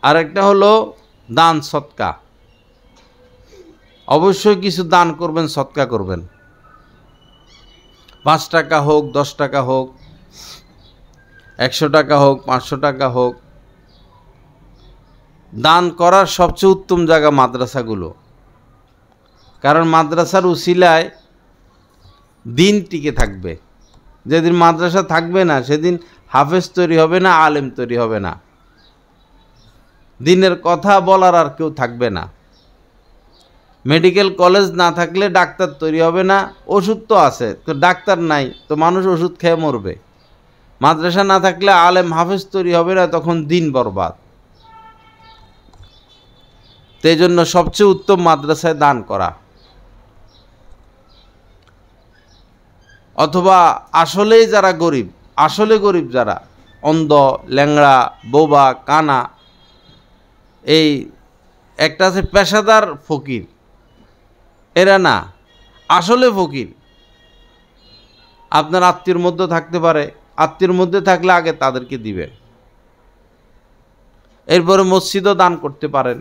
আরেকটা হলো দান সদকা। অবশ্যই কিছু দান করবেন, সদকা করবেন। 5 টাকা হোক, 10 টাকা হোক, 100 টাকা হোক, 500 টাকা হোক। দান করার সবচেয়ে উত্তম জায়গা মাদ্রাসাগুলো, কারণ মাদ্রাসার উসিলায় দিন টিকে থাকবে। যেদিন মাদ্রাসা থাকবে না সেদিন হাফেজ তৈরি হবে না, আলেম তৈরি হবে না, দিনের কথা বলার আর কেউ থাকবে না। মেডিকেল কলেজ না থাকলে ডাক্তার তৈরি হবে না। ওষুধ তো আছে, তো ডাক্তার নাই, তো মানুষ ওষুধ খেয়ে মরবে। মাদ্রাসা না থাকলে আলেম হাফেজ তৈরি হবে না, তখন দিন বরবাদ। তো এই জন্য সবচেয়ে উত্তম মাদ্রাসায় দান করা, অথবা আসলেই যারা গরিব, আসলে গরিব যারা, অন্ধ, ল্যাংড়া, বোবা, কানা, এই একটা আছে পেশাদার ফকির, এরা না, আসলে ফকির, আপনার আত্মীয়র মধ্যে থাকতে পারে, আত্মীয়র মধ্যে থাকলে আগে তাদেরকে দিবেন। এরপরে মসজিদও দান করতে পারেন।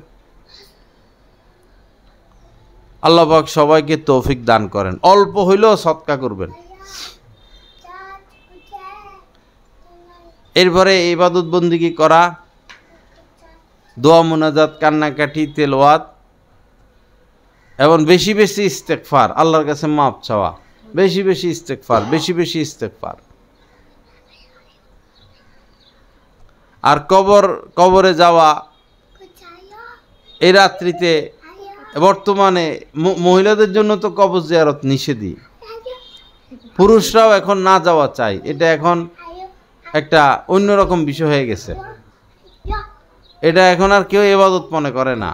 আল্লাহ পাক সবাইকে তৌফিক দান করেন। অল্প হইলেও সদকা করবেন। এরপরে ইবাদত বন্দিগি করা, দোয়া মুনাজাত, কান্নাকাটি, তেলাওয়াত, এবং বেশি বেশি ইস্তেগফার, আল্লাহর কাছে মাপ চাওয়া, বেশি বেশি ইস্তেগফার, বেশি বেশি ইস্তেগফার। আর কবরে যাওয়া এই রাত্রিতে, বর্তমানে মহিলাদের জন্য তো কবর জিয়ারত নিষেধই, পুরুষরাও এখন না যাওয়া চাই, এটা এখন একটা অন্যরকম বিষয় হয়ে গেছে। এটা এখন আর কেউ ইবাদত মনে করে না।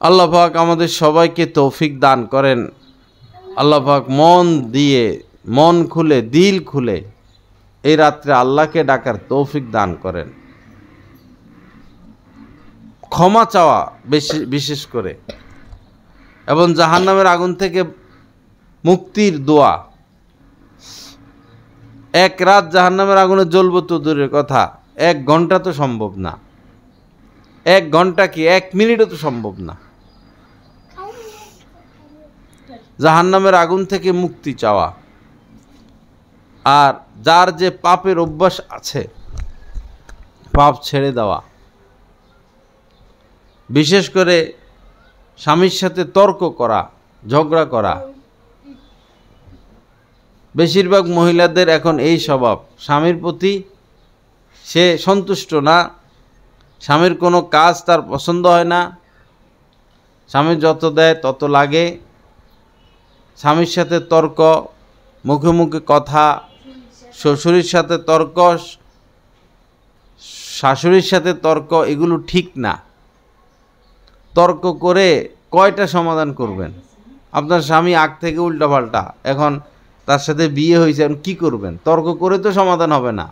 আল্লাহ পাক আমাদের সবাইকে তৌফিক দান করেন। আল্লাহ পাক মন দিয়ে, মন খুলে, দিল খুলে এই রাত্রে আল্লাহকে ডাকার তৌফিক দান করেন। ক্ষমা চাওয়া বিশেষ করে, এবং জাহান্নামের আগুন থেকে মুক্তির দোয়া। 1 রাত জাহান্নামের আগুনে জ্বলব তো দূরের কথা, 1 ঘন্টা তো সম্ভব না। 1 ঘন্টা কি 1 মিনিটও তো সম্ভব না। জাহান্নামের আগুন থেকে মুক্তি চাওয়া। আর যার যে পাপের অভ্যাস আছে, পাপ ছেড়ে দেওয়া। বিশেষ করে স্বামীর সাথে তর্ক করা, ঝগড়া করা। বেশিরভাগ মহিলাদের এখন এই স্বভাব, স্বামীর প্রতি সে সন্তুষ্ট না, স্বামীর কোনো কাজ তার পছন্দ হয় না, স্বামী যত দেয় তত লাগে। স্বামীর সাথে তর্ক, মুখে মুখে কথা, শ্বশুরের সাথে তর্ক, শাশুড়ির সাথে তর্ক, এগুলো ঠিক না। তর্ক করে কয়টা সমাধান করবেন? আপনার স্বামী আগ থেকে উল্টাপাল্টা, এখন তার সাথে বিয়ে হয়েছে, এখন কী করবেন? তর্ক করে তো সমাধান হবে না।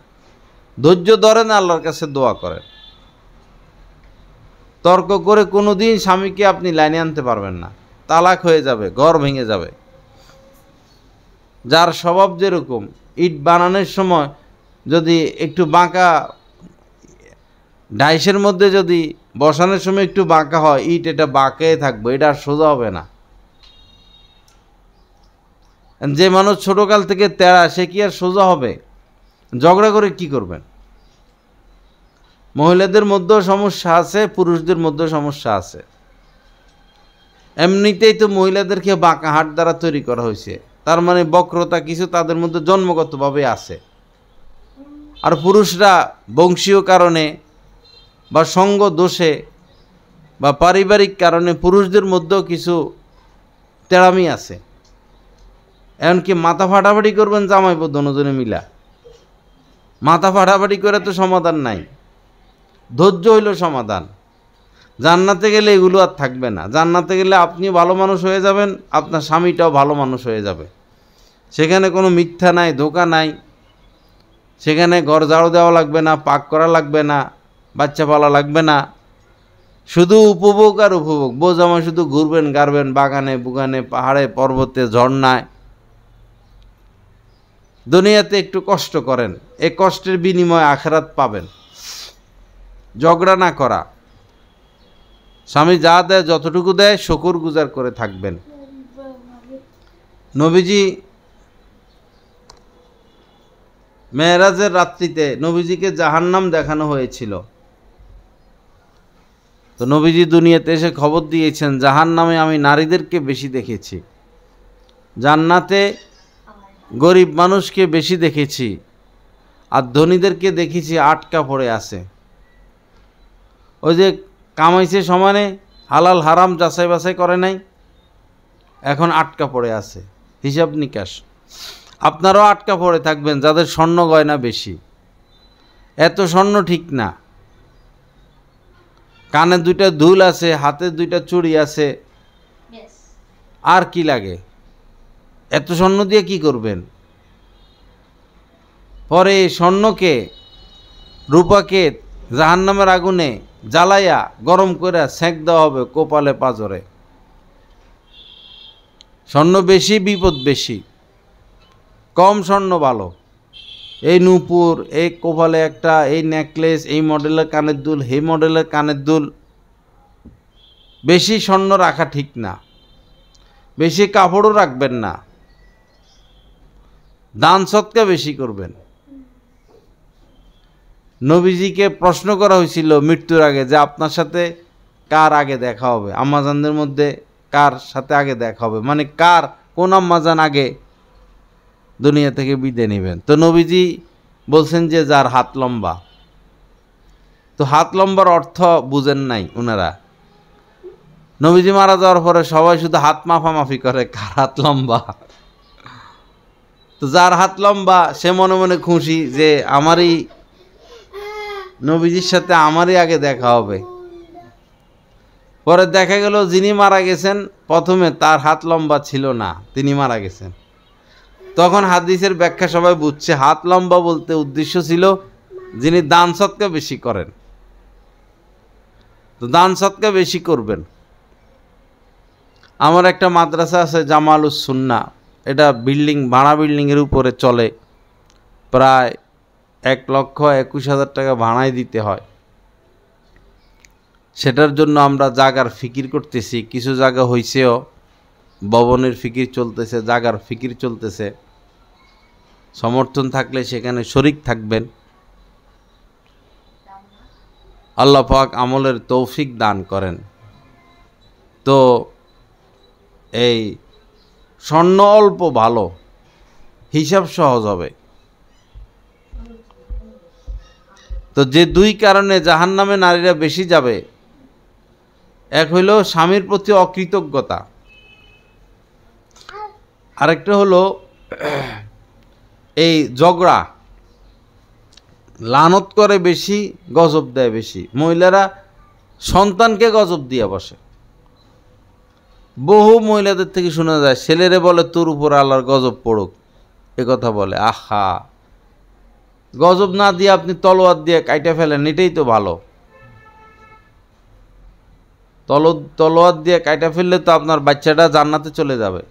ধৈর্য ধরেন, আল্লাহর কাছে দোয়া করেন। তর্ক করে কোনো দিন স্বামীকে আপনি লাইনে আনতে পারবেন না, তালাক হয়ে যাবে, ঘর ভেঙে যাবে। যার স্বভাব যেরকম, ইট বানানোর সময় যদি একটু বাঁকা, ডাইসের মধ্যে যদি বসানোর সময় একটু বাঁকা হয়, ইট এটা বাঁকে থাকবে, এটা আর সোজা হবে না। যে মানুষ ছোটকাল থেকে তেড়া, সে কি আর সোজা হবে? ঝগড়া করে কি করবেন? মহিলাদের মধ্যেও সমস্যা আছে, পুরুষদের মধ্যেও সমস্যা আছে। এমনিতেই তো মহিলাদেরকে বাঁকা হাট দ্বারা তৈরি করা হয়েছে, তার মানে বক্রতা কিছু তাদের মধ্যে জন্মগতভাবে আছে। আর পুরুষরা বংশীয় কারণে বা সঙ্গ দোষে বা পারিবারিক কারণে পুরুষদের মধ্যেও কিছু তেড়ামি আছে। এমনকি মাথা ফাটাফাটি করবেন জামাইবো দুজনে মিলা, মাথা ফাটাফাটি করে তো সমাধান নাই। ধৈর্য হইল সমাধান। জান্নাতে গেলে এগুলো আর থাকবে না। জান্নাতে গেলে আপনি ভালো মানুষ হয়ে যাবেন, আপনার স্বামীটাও ভালো মানুষ হয়ে যাবে। সেখানে কোনো মিথ্যা নাই, ধোঁকা নাই, সেখানে ঘর ঝাড়ু দেওয়া লাগবে না, পাক করা লাগবে না, বাচ্চা পালা লাগবে না, শুধু উপভোগ আর উপভোগ। বোঝাময় শুধু ঘুরবেন গাড়বেন বাগানে বুগানে, পাহাড়ে পর্বতে, ঝর্ণায়। দুনিয়াতে একটু কষ্ট করেন, এই কষ্টের বিনিময়ে আখিরাত পাবেন। ঝগড়া না করা, স্বামী যা দেয় যতটুকু দেয় শুকর গুজার করে থাকবেন। নবীজি মেরাজের রাত্রিতে নবীজিকে জাহান্নাম দেখানো হয়েছিল। তো নবীজি দুনিয়াতে এসে খবর দিয়েছেন, জাহান্নামে আমি নারীদেরকে বেশি দেখেছি, জান্নাতে গরিব মানুষকে বেশি দেখেছি, আর ধনীদেরকে দেখেছি আটকা পড়ে আছে। ওই যে কামাইছে সমানে, হালাল হারাম যাচাই বাছাই করে নাই, এখন আটকা পড়ে আছে। হিসাব নিকাশ। আপনারাও আটকা পড়ে থাকবেন যাদের স্বর্ণ গয়না বেশি। এত স্বর্ণ ঠিক না, কানে দুইটা দুল আছে, হাতে দুইটা চুড়ি আছে, আর কি লাগে? এত স্বর্ণ দিয়ে কি করবেন? পরে স্বর্ণকে রূপাকে জাহান্নামের আগুনে জ্বালাইয়া গরম করে সেঁক দেওয়া হবে কপালে পাজরে। স্বর্ণ বেশি বিপদ বেশি, কম স্বর্ণ ভালো। এই নূপুর, এই কপালে একটা, এই নেকলেস, এই মডেলের কানের দুল, এই মডেলের কানের দুল, বেশি স্বর্ণ রাখা ঠিক না। বেশি কাপড়ও রাখবেন না, দান সৎকা বেশি করবেন। নবীজিকে প্রশ্ন করা হয়েছিল মৃত্যুর আগে যে আপনার সাথে কার আগে দেখা হবে, আম্মাজানদের মধ্যে কার সাথে আগে দেখা হবে, মানে কার কোন আম্মাজান আগে দুনিয়া থেকে বিদায় নেবেন। তো নবীজি বলছেন যে যার হাত লম্বা। তো হাত লম্বার অর্থ বুঝেন নাই ওনারা। নবীজি মারা যাওয়ার পরে সবাই শুধু হাত মাফামাফি করে কার হাত লম্বা। তো যার হাত লম্বা সে মনে মনে খুশি যে আমারই নবীজির সাথে আমারই আগে দেখা হবে। পরে দেখা গেল যিনি মারা গেছেন প্রথমে তার হাত লম্বা ছিল না, তিনি মারা গেছেন। তখন হাদিসের ব্যাখ্যা সবাই বুঝছে, হাত লম্বা বলতে উদ্দেশ্য ছিল যিনি দান সৎকা বেশি করেন। তো দান সৎকা বেশি করবেন। আমার একটা মাদ্রাসা আছে জামালুস সুন্নাহ, এটা বিল্ডিং, ভাড়া বিল্ডিংয়ের উপরে চলে। প্রায় 1,21,000 টাকা ভাড়াই দিতে হয়। সেটার জন্য আমরা জায়গার ফিকির করতেছি, কিছু জায়গা হইছেও, ভবনের ফিকির চলতেছে, জায়গার ফিকির চলতেছে। সমর্থন থাকলে সেখানে শরিক থাকবেন। আল্লাহ পাক আমলের তৌফিক দান করেন। তো এই স্বর্ণ অল্প ভালো, হিসাব সহজ হবে। তো যে দুই কারণে জাহান্নামে নারীরা বেশি যাবে, এক হইল স্বামীর প্রতি অকৃতজ্ঞতা, আরেকটা হলো এই ঝগড়া, লানত করে বেশি, গজব দেয় বেশি। মহিলারা সন্তানকে গজব দিয়ে বসে। বহু মহিলাদের থেকে শোনা যায় ছেলেরে বলে তোর উপর আল্লাহর গজব পড়ুক, এ কথা বলে। আহা, গজব না দিয়ে আপনি তলোয়ার দিয়ে কাইটা ফেলেন, এটাই তো ভালো। তলোয়ার দিয়ে কাইটা ফেললে তো আপনার বাচ্চাটা জান্নাতে চলে যাবে।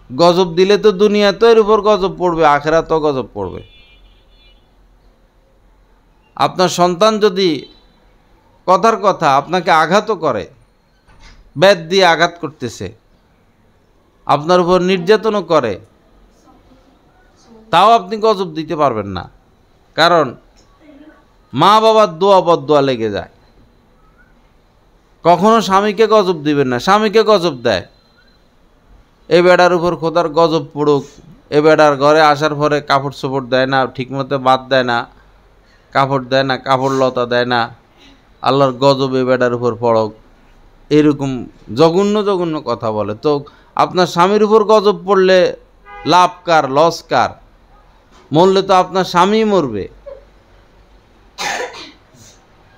গজব দিলে তো দুনিয়াতে এর উপর গজব পড়বে, আখিরাতেও গজব পড়বে। আপনার সন্তান যদি কথার কথা আপনাকে আঘাতও করে, বেত দিয়ে আঘাত করতেছে, আপনার উপর নির্যাতনও করে, তাও আপনি গজব দিতে পারবেন না। কারণ মা বাবার দোয়া বদদোয়া লেগে যায়। কখনো স্বামীকে গজব দিবেন না, স্বামীকে গজব দেয়। এ বেড়ার উপর খোদার গজব পড়ুক, এ বেড়ার ঘরে আসার পরে কাপড় চোপড় দেয় না, ঠিকমতো বাদ দেয় না, কাপড় দেয় না, কাপড় লতা দেয় না, আল্লাহর গজব এ বেড়ার উপর পড়ক, এরকম জঘন্য জঘন্য কথা বলে। তো আপনার স্বামীর উপর গজব পড়লে লাভ কার, লস কার? মরলে তো আপনার স্বামী মরবে,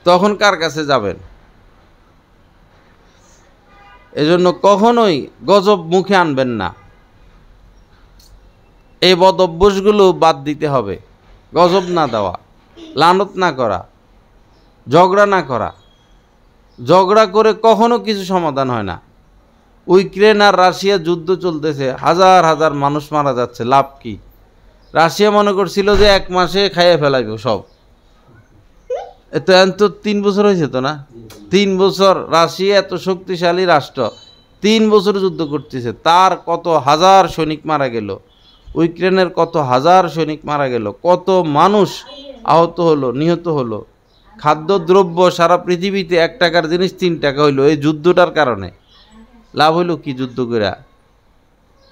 তখন কার কাছে যাবেন? এজন্য কখনোই গজব মুখে আনবেন না। এই বদ অভ্যাসগুলো বাদ দিতে হবে। গজব না দেওয়া, লানত না করা, ঝগড়া না করা। ঝগড়া করে কখনো কিছু সমাধান হয় না। ইউক্রেন আর রাশিয়া যুদ্ধ চলতেছে, হাজার হাজার মানুষ মারা যাচ্ছে, লাভ কি? রাশিয়া মনে করছিল যে 1 মাসে খাইয়ে ফেলাইব সব। এত 3 বছর হয়েছে তো না? 3 বছর। রাশিয়া এত শক্তিশালী রাষ্ট্র, 3 বছর যুদ্ধ করতেছে, তার কত হাজার সৈনিক মারা গেল। ইউক্রেনের কত হাজার সৈনিক মারা গেল, কত মানুষ আহত হলো, নিহত হলো। খাদ্যদ্রব্য সারা পৃথিবীতে 1 টাকার জিনিস 3 টাকা হইল এই যুদ্ধটার কারণে। লাভ হইল কি যুদ্ধ করে?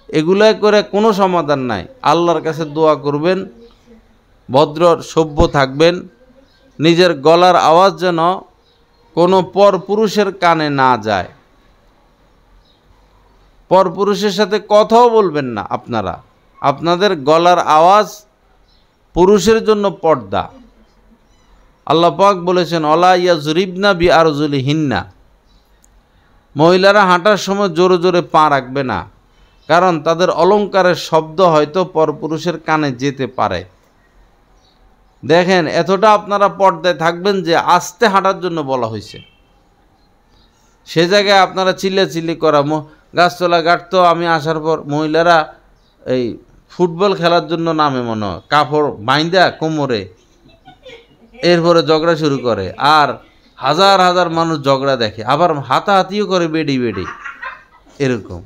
এগুলাই করে কোনো সমাধান নাই। আল্লাহর কাছে দোয়া করবেন, ভদ্র সভ্য থাকবেন, নিজের গলার আওয়াজ যেন কোনো পরপুরুষের কানে না যায়। পরপুরুষের সাথে কথাও বলবেন না আপনারা। আপনাদের গলার আওয়াজ পুরুষের জন্য পর্দা। আল্লাহ পাক বলেছেন, অলা ইয়াজরিবনা বিআরজুলিহিন্না, মহিলারা হাঁটার সময় জোরে জোরে পা রাখবে না, কারণ তাদের অলংকারের শব্দ হয়তো পরপুরুষের কানে যেতে পারে। দেখেন, এতটা আপনারা পর্দায় থাকবেন যে আস্তে হাঁটার জন্য বলা হয়েছে। সে জায়গায় আপনারা চিল্লাচিল্লি করা, গাছতলা গাঁটতো আমি আসার পর মহিলারা এই ফুটবল খেলার জন্য নামে মনে হয়, কাপড় বাইন্দা কোমরে, এরপরে ঝগড়া শুরু করে। আর হাজার হাজার মানুষ ঝগড়া দেখে, আবার হাতাহাতিও করে বেডি বেডি, এরকম।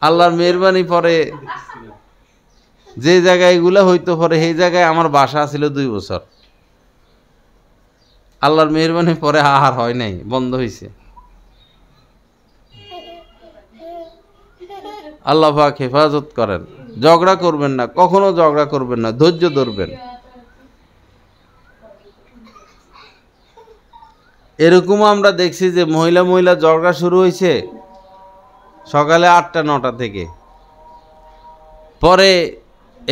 আল্লাহর মেহরবানি পরে যে জায়গায় এগুলো হইতো পরে, সেই জায়গায় আমার বাসা ছিল 2 বছর। আল্লাহর মেহরবানি পরে আর হয় নাই, বন্ধ হয়েছে। আল্লাহ পাক হেফাজত করেন। ঝগড়া করবেন না, কখনো ঝগড়া করবেন না, ধৈর্য ধরবেন। এরকমও আমরা দেখছি যে মহিলা ঝগড়া শুরু হয়েছে সকালে 8টা-9টা থেকে, পরে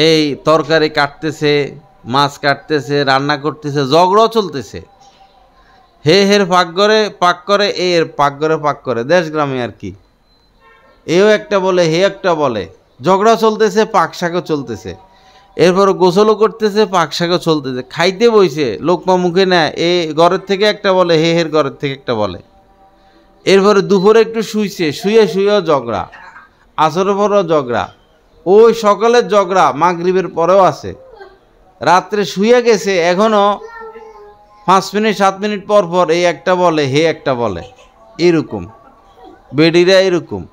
এই তরকারি কাটতেছে, মাছ কাটতেছে, রান্না করতেছে, ঝগড়াও চলতেছে। হের পাক করে, এর পাক করে, দেশ গ্রামে আর কি। এও একটা বলে, হে একটা বলে, ঝগড়া চলতেছে, পাক শাকও চলতেছে। এরপর গোসলও করতেছে, পাক শাকও চলতেছে। খাইতে বইছে, লোকমা মুখে নেয়, এ ঘরের থেকে একটা বলে, হের ঘরের থেকে একটা বলে। এরপরে দুপুরে একটু শুয়েও ঝগড়া, আসরের পরেও ঝগড়া, ওই সকালের ঝগড়া মাগরিবের পরেও আছে। রাত্রে শুয়ে গেছে, এখনও 5 মিনিট 7 মিনিট পর পর এই একটা বলে, হে একটা বলে, এরকম বেডিরা এরকম।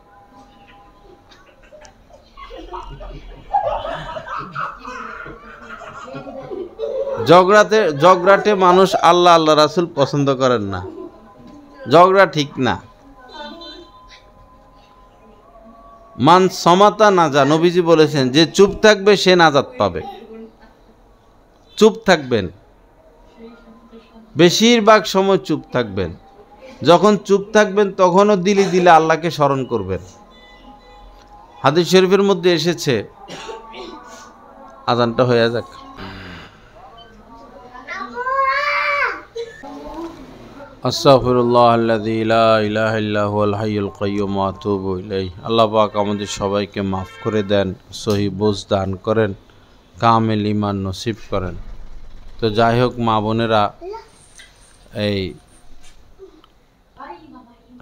ঝগড়াটে মানুষ আল্লাহ রাসূল পছন্দ করেন না। ঝগড়া ঠিক না। মান সমাতা নাজা, নবীজি বলেছেন, যে চুপ থাকবে সে নাজাত পাবে। চুপ থাকবেন, বেশিরভাগ সময় চুপ থাকবেন। যখন চুপ থাকবেন তখনও দিলে আল্লাহকে স্মরণ করবেন। হাদিস শরীফের মধ্যে এসেছে, আজানটা হয়ে যাক। আস্তাগফিরুল্লাহ আল্লাযী লা ইলাহা ইল্লা হুয়াল হাইয়ুল কাইয়্যুম ওয়া আতুবু ইলাইহি। আল্লাহ পাক আমাদের সবাইকে মাফ করে দেন, সহি বুঝ দান করেন, কামিল ঈমান নসিব করেন। তো যাই হোক মা বোনেরা, এই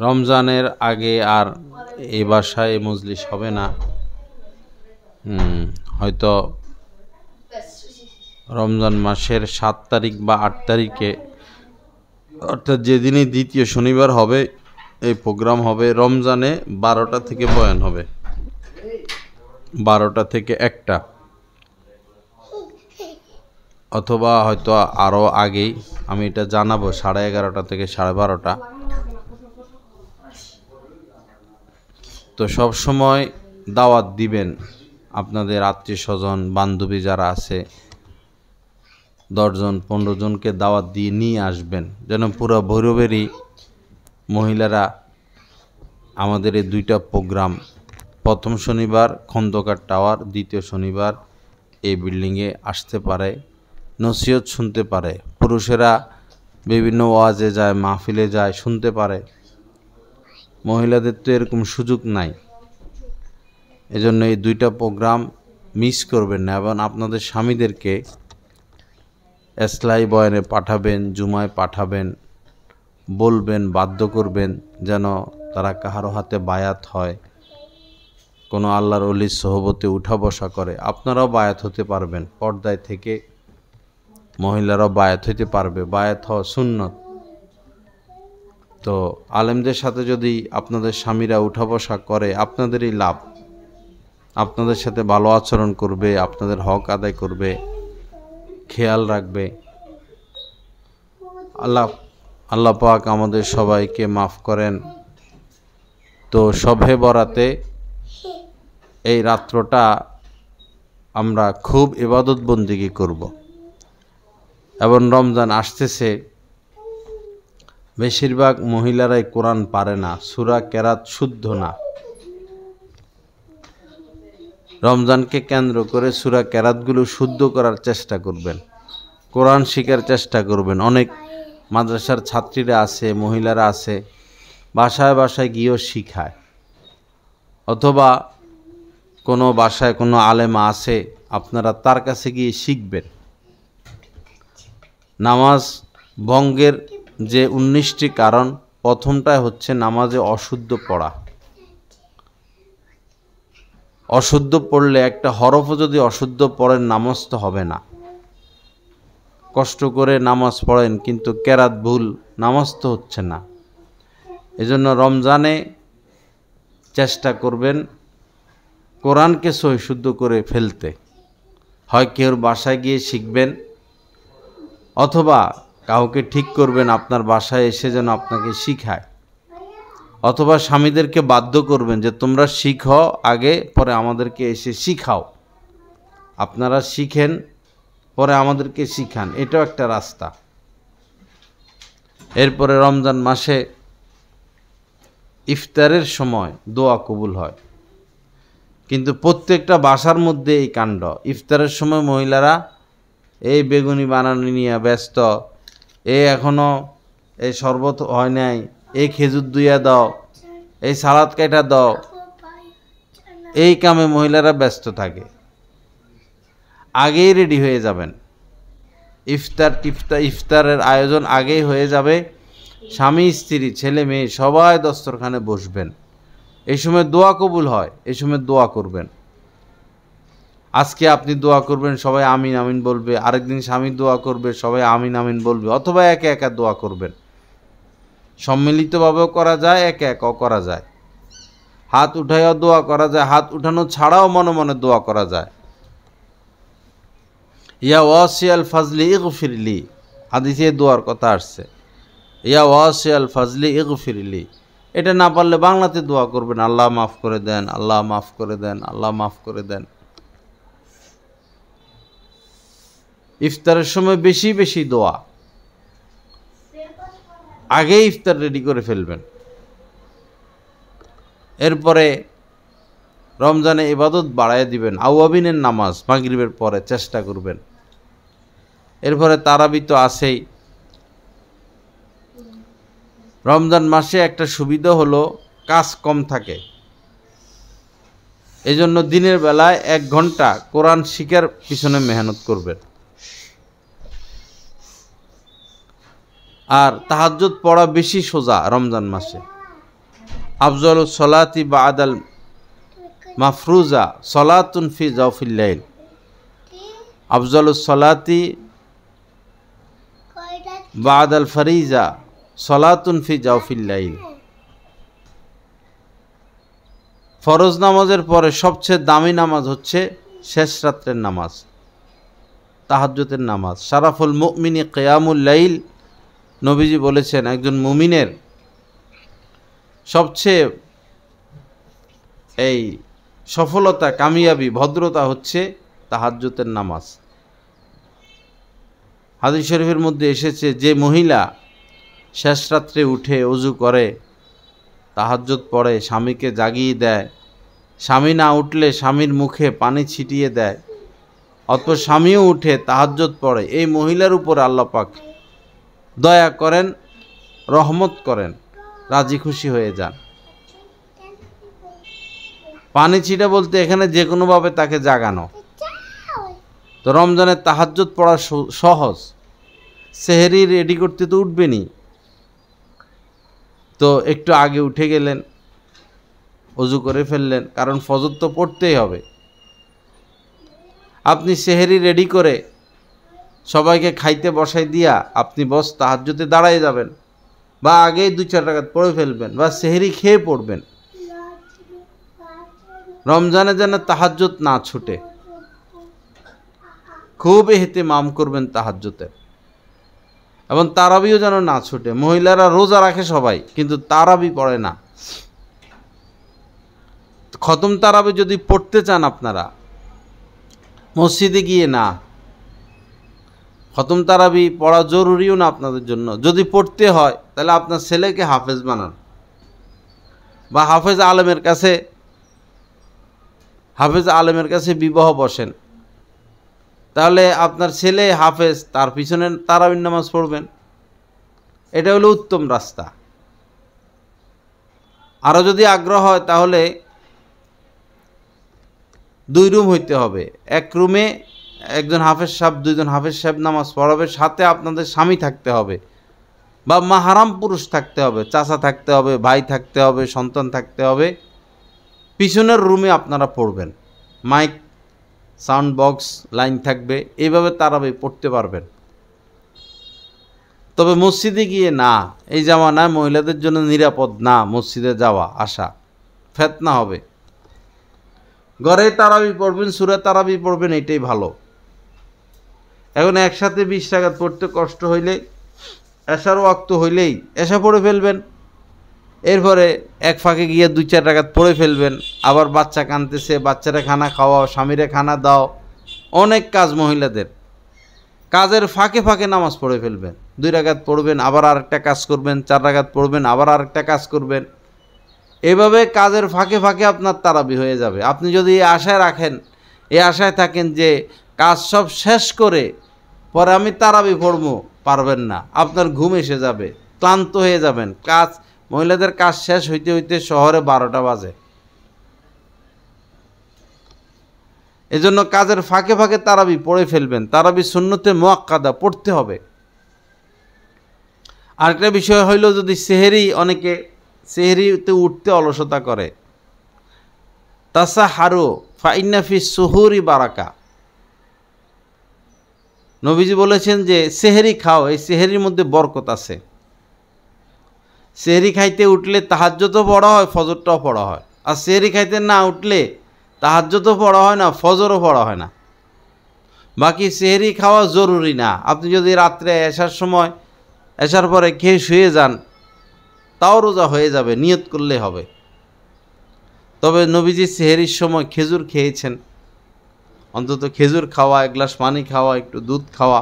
রমজানের আগে আর এই বাসায় মজলিস হবে না। হয়তো রমজান মাসের 7 তারিখ বা 8 তারিখে, অর্থাৎ যেদিনই দ্বিতীয় শনিবার হবে, এই প্রোগ্রাম হবে। রমজানে 12টা থেকে বয়ান হবে, 12টা থেকে 1টা, অথবা হয়তো আরও আগেই, আমি এটা জানাবো 11:30 থেকে 12:30। তো সব সময় দাওয়াত দিবেন আপনাদের আত্মীয় স্বজন বান্ধবী যারা আছে, 10 জন 15 জনকে দাওয়াত দিয়ে নিয়ে আসবেন, যেন পুরো ভৈরবেরই মহিলারা আমাদের এই 2টা প্রোগ্রাম, প্রথম শনিবার খন্দকার টাওয়ার, দ্বিতীয় শনিবার এই বিল্ডিংয়ে আসতে পারে, নসিহত শুনতে পারে। পুরুষেরা বিভিন্ন ওয়াজে যায়, মাহফিলে যায়, শুনতে পারে। মহিলাদের তো এরকম সুযোগ নাই। এজন্য এই দুইটা প্রোগ্রাম মিস করবেন না এবং আপনাদের স্বামীদেরকে এসলাই বয়ানে পাঠাবেন, জুমায় পাঠাবেন, বলবেন, বাধ্য করবেন যেন তারা কাহারো হাতে বায়াত হয়, কোনো আল্লাহর ওলির সোহবতে উঠা বসা করে। আপনারাও বায়াত হতে পারবেন, পর্দায় থেকে মহিলারাও বায়াত হইতে পারবে। বায়াত হওয়া সুন্নত। তো আলেমদের সাথে যদি আপনাদের স্বামীরা উঠা বসা করে, আপনাদেরই লাভ। আপনাদের সাথে ভালো আচরণ করবে, আপনাদের হক আদায় করবে, খেয়াল রাখবে। আল্লাহ পাক আমাদের সবাইকে মাফ করেন। তো শবে বরাতে এই রাত্রটা আমরা খুব ইবাদত বন্দিগি করব এবং রমজান আসতেছে। বেশিরভাগ মহিলারাই কোরআন পারে না, সূরা কেরাত শুদ্ধ না। রমজানকে কেন্দ্র করে সূরা কেরাতগুলো শুদ্ধ করার চেষ্টা করবেন, কোরআন শিখার চেষ্টা করবেন। অনেক মাদ্রাসার ছাত্রীরা আছে, মহিলারা আছে, বাসায় বাসায় গিয়েও শিখায়, অথবা কোনো বাসায় কোনো আলেমা আছে, আপনারা তার কাছে গিয়ে শিখবেন। নামাজ ভঙ্গের যে 19টি কারণ, প্রথমটাই হচ্ছে নামাজে অশুদ্ধ পড়া। অশুদ্ধ পড়লে একটা হরফও যদি অশুদ্ধ পড়েন, নামাজ তো হবে না। কষ্ট করে নামাজ পড়েন কিন্তু কেরাত ভুল, নামাজ তো হচ্ছে না। এজন্য রমজানে চেষ্টা করবেন কোরআনকে সহি শুদ্ধ করে ফেলতে। হয় কেউর বাসায় গিয়ে শিখবেন, অথবা কাউকে ঠিক করবেন আপনার বাসায় এসে যেন আপনাকে শিখায়, অথবা স্বামীদেরকে বাধ্য করবেন যে তোমরা শিখো আগে, পরে আমাদেরকে এসে শিখাও। আপনারা শিখেন, পরে আমাদেরকে শিখান, এটাও একটা রাস্তা। এরপরে রমজান মাসে ইফতারের সময় দোয়া কবুল হয়, কিন্তু প্রত্যেকটা বাসার মধ্যে এই কাণ্ড। ইফতারের সময় মহিলারা এই বেগুনি বানানো নিয়ে ব্যস্ত, এখনো এই শরবত হয় নাই, এই খেজুর দুইয়া দাও, এই সালাদ কাটা দাও, এই কামে মহিলারা ব্যস্ত থাকে। আগেই রেডি হয়ে যাবেন, ইফতারের আয়োজন আগেই হয়ে যাবে। স্বামী স্ত্রী ছেলে মেয়ে সবাই দস্তরখানে বসবেন। এই সময় দোয়া কবুল হয়, এই সময় দোয়া করবেন। আজকে আপনি দোয়া করবেন, সবাই আমিন আমিন বলবে। আরেকদিন স্বামী দোয়া করবে, সবাই আমিন আমিন বলবে। অথবা একা একা দোয়া করবেন, সম্মিলিতভাবেও করা যায়, একা একাও করা যায়। হাত উঠাইও দোয়া করা যায়, হাত উঠানো ছাড়াও মনে মনে দোয়া করা যায়। ইয়া ওয়াসিয়াল ফাজলি ইগফিরলি, হাদিসে দোয়ার কথা আসছে, ইয়া ওয়াসিয়াল ফাজলি ইগফিরলি। এটা না পারলে বাংলাতে দোয়া করবেন, আল্লাহ মাফ করে দেন, আল্লাহ মাফ করে দেন, আল্লাহ মাফ করে দেন। ইফতারের সময় বেশি বেশি দোয়া, আগেই ইফতার রেডি করে ফেলবেন। এরপরে রমজানে ইবাদত বাড়ায় দিবেন। আওয়াবিনের নামাজ মাগরিবের পরে চেষ্টা করবেন। এরপরে তারাবি তো আছেই। রমজান মাসে একটা সুবিধা হলো কাজ কম থাকে, এজন্য দিনের বেলায় 1 ঘন্টা কোরআন শিখার পিছনে মেহনত করবেন। আর তাহাজ্জুদ পড়া বেশি সোজা রমজান মাসে। আফজালুস সলাতি বাদাল মাফরুজা সলাতুন ফি জাওফিল লাইল। আফজালুস সলাতি বাদাল ফরিজা সলাতুন ফি জাওফিল লাইল। ফরজ নামাজের পরে সবচেয়ে দামি নামাজ হচ্ছে শেষ রাত্রের নামাজ, তাহাজ্জুদের নামাজ। শারাফুল মুমিনি কিয়ামুল লাইল। নবীজি বলেছেন একজন মুমিনের সবচেয়ে এই সফলতা, কামিয়াবি, ভদ্রতা হচ্ছে তাহাজ্জুদের নামাজ। হাদিস শরীফের মধ্যে এসেছে যে মহিলা শেষ রাত্রে উঠে ওযু করে, তাহাজ্জুদ পড়ে, স্বামীকে জাগিয়ে দেয়, স্বামী না উঠলে স্বামীর মুখে পানি ছিটিয়ে দেয়, অথবা স্বামীও উঠে তাহাজ্জুদ পড়ে, এই মহিলার উপর আল্লাহ পাক দয়া করেন, রহমত করেন, রাজি খুশি হয়ে যান। পানি ছিটা বলতে এখানে যে কোনোভাবে তাকে জাগানো। তো রমজানের তাহাজ্জুদ পড়া সহজ, সেহরি রেডি করতে তো উঠবেনই। তো একটু আগে উঠে গেলেন, অজু করে ফেললেন, কারণ ফজর তো পড়তেই হবে। আপনি সেহরি রেডি করে সবাইকে খাইতে বসাই দিয়া আপনি বস তাহাজ্জুদে দাঁড়ায় যাবেন, বা আগেই 2-4 রাকাত পড়ে ফেলবেন, বা সেহরি খেয়ে পড়বেন। রমজানে যেন তাহাজ্জুদ না ছুটে, খুব ইহতিমাম করবেন তাহাজ্জুদের। এবং তারাবিও যেন না ছুটে। মহিলারা রোজা রাখে সবাই, কিন্তু তারাবি পড়ে না। খতম তারাবি যদি পড়তে চান আপনারা, মসজিদে গিয়ে না, খতম তারাবি পড়া জরুরিও না আপনাদের জন্য। যদি পড়তে হয় তাহলে আপনার ছেলেকে হাফেজ বানান, বা হাফেজ আলেমের কাছে বিবাহ বসেন, তাহলে আপনার ছেলে হাফেজ, তার পিছনে তারাবির নামাজ পড়বেন। এটা হলো উত্তম রাস্তা। আরও যদি আগ্রহ হয় তাহলে 2 রুম হইতে হবে। এক রুমে একজন হাফেজ সাহেব, 2 জন হাফেজ সাহেব নামাজ পড়াবে, সাথে আপনাদের স্বামী থাকতে হবে, বা মাহারাম পুরুষ থাকতে হবে, চাচা থাকতে হবে, ভাই থাকতে হবে, সন্তান থাকতে হবে। পিছনের রুমে আপনারা পড়বেন, মাইক, সাউন্ড বক্স, লাইন থাকবে, এইভাবে তারাবি পড়তে পারবেন। তবে মসজিদে গিয়ে না, এই জামানায় মহিলাদের জন্য নিরাপদ না মসজিদে যাওয়া আসা, ফিতনা হবে। ঘরে তারাবি পড়বেন, সূরা তারাবি পড়বেন, এটাই ভালো। এখন একসাথে 20 রাকাত পড়তে কষ্ট হইলে এশার ওয়াক্ত হইলেই এশা পড়ে ফেলবেন, এরপরে এক ফাঁকে গিয়ে 2-4 রাকাত পড়ে ফেলবেন। আবার বাচ্চা কাঁদতেছে, বাচ্চারা খানা খাওয়াও, স্বামীরে খানা দাও, অনেক কাজ মহিলাদের। কাজের ফাঁকে ফাঁকে নামাজ পড়ে ফেলবেন, 2 রাকাত পড়বেন, আবার আরেকটা কাজ করবেন, 4 রাকাত পড়বেন, আবার আরেকটা কাজ করবেন। এভাবে কাজের ফাঁকে ফাঁকে আপনার তারাবি হয়ে যাবে। আপনি যদি এই আশায় রাখেন, এই আশায় থাকেন যে কাজ সব শেষ করে পরে আমি তারাবি পড়বো, পারবেন না। আপনার ঘুম এসে যাবে, ক্লান্ত হয়ে যাবেন। মহিলাদের কাজ শেষ হইতে হইতে শহরে 12টা বাজে। এজন্য কাজের ফাঁকে ফাঁকে তারাবি পড়ে ফেলবেন। তারাবি সুন্নতে মুআক্কাদা পড়তে হবে। আরেকটা বিষয় হইল, যদি অনেকে সেহরিতে উঠতে অলসতা করে, তাসাহারু ফাইন্না ফি সুহুরি বারাকা। নবীজি বলেছেন যে সেহরি খাও, এই সেহরির মধ্যে বরকত আছে। সেহরি খাইতে উঠলে তাহাজ্জুদও পড়া হয়, ফজরটাও পড়া হয়। আর সেহরি খাইতে না উঠলে তাহাজ্জুদও পড়া হয় না, ফজরও পড়া হয় না। বাকি সেহরি খাওয়া জরুরি না। আপনি যদি রাত্রে এশার পরে খেয়ে শুয়ে যান, তাও রোজা হয়ে যাবে, নিয়ত করলে হবে। তবে নবীজি সেহরির সময় খেজুর খেয়েছেন, অন্তত খেজুর খাওয়া, 1 গ্লাস পানি খাওয়া, একটু দুধ খাওয়া,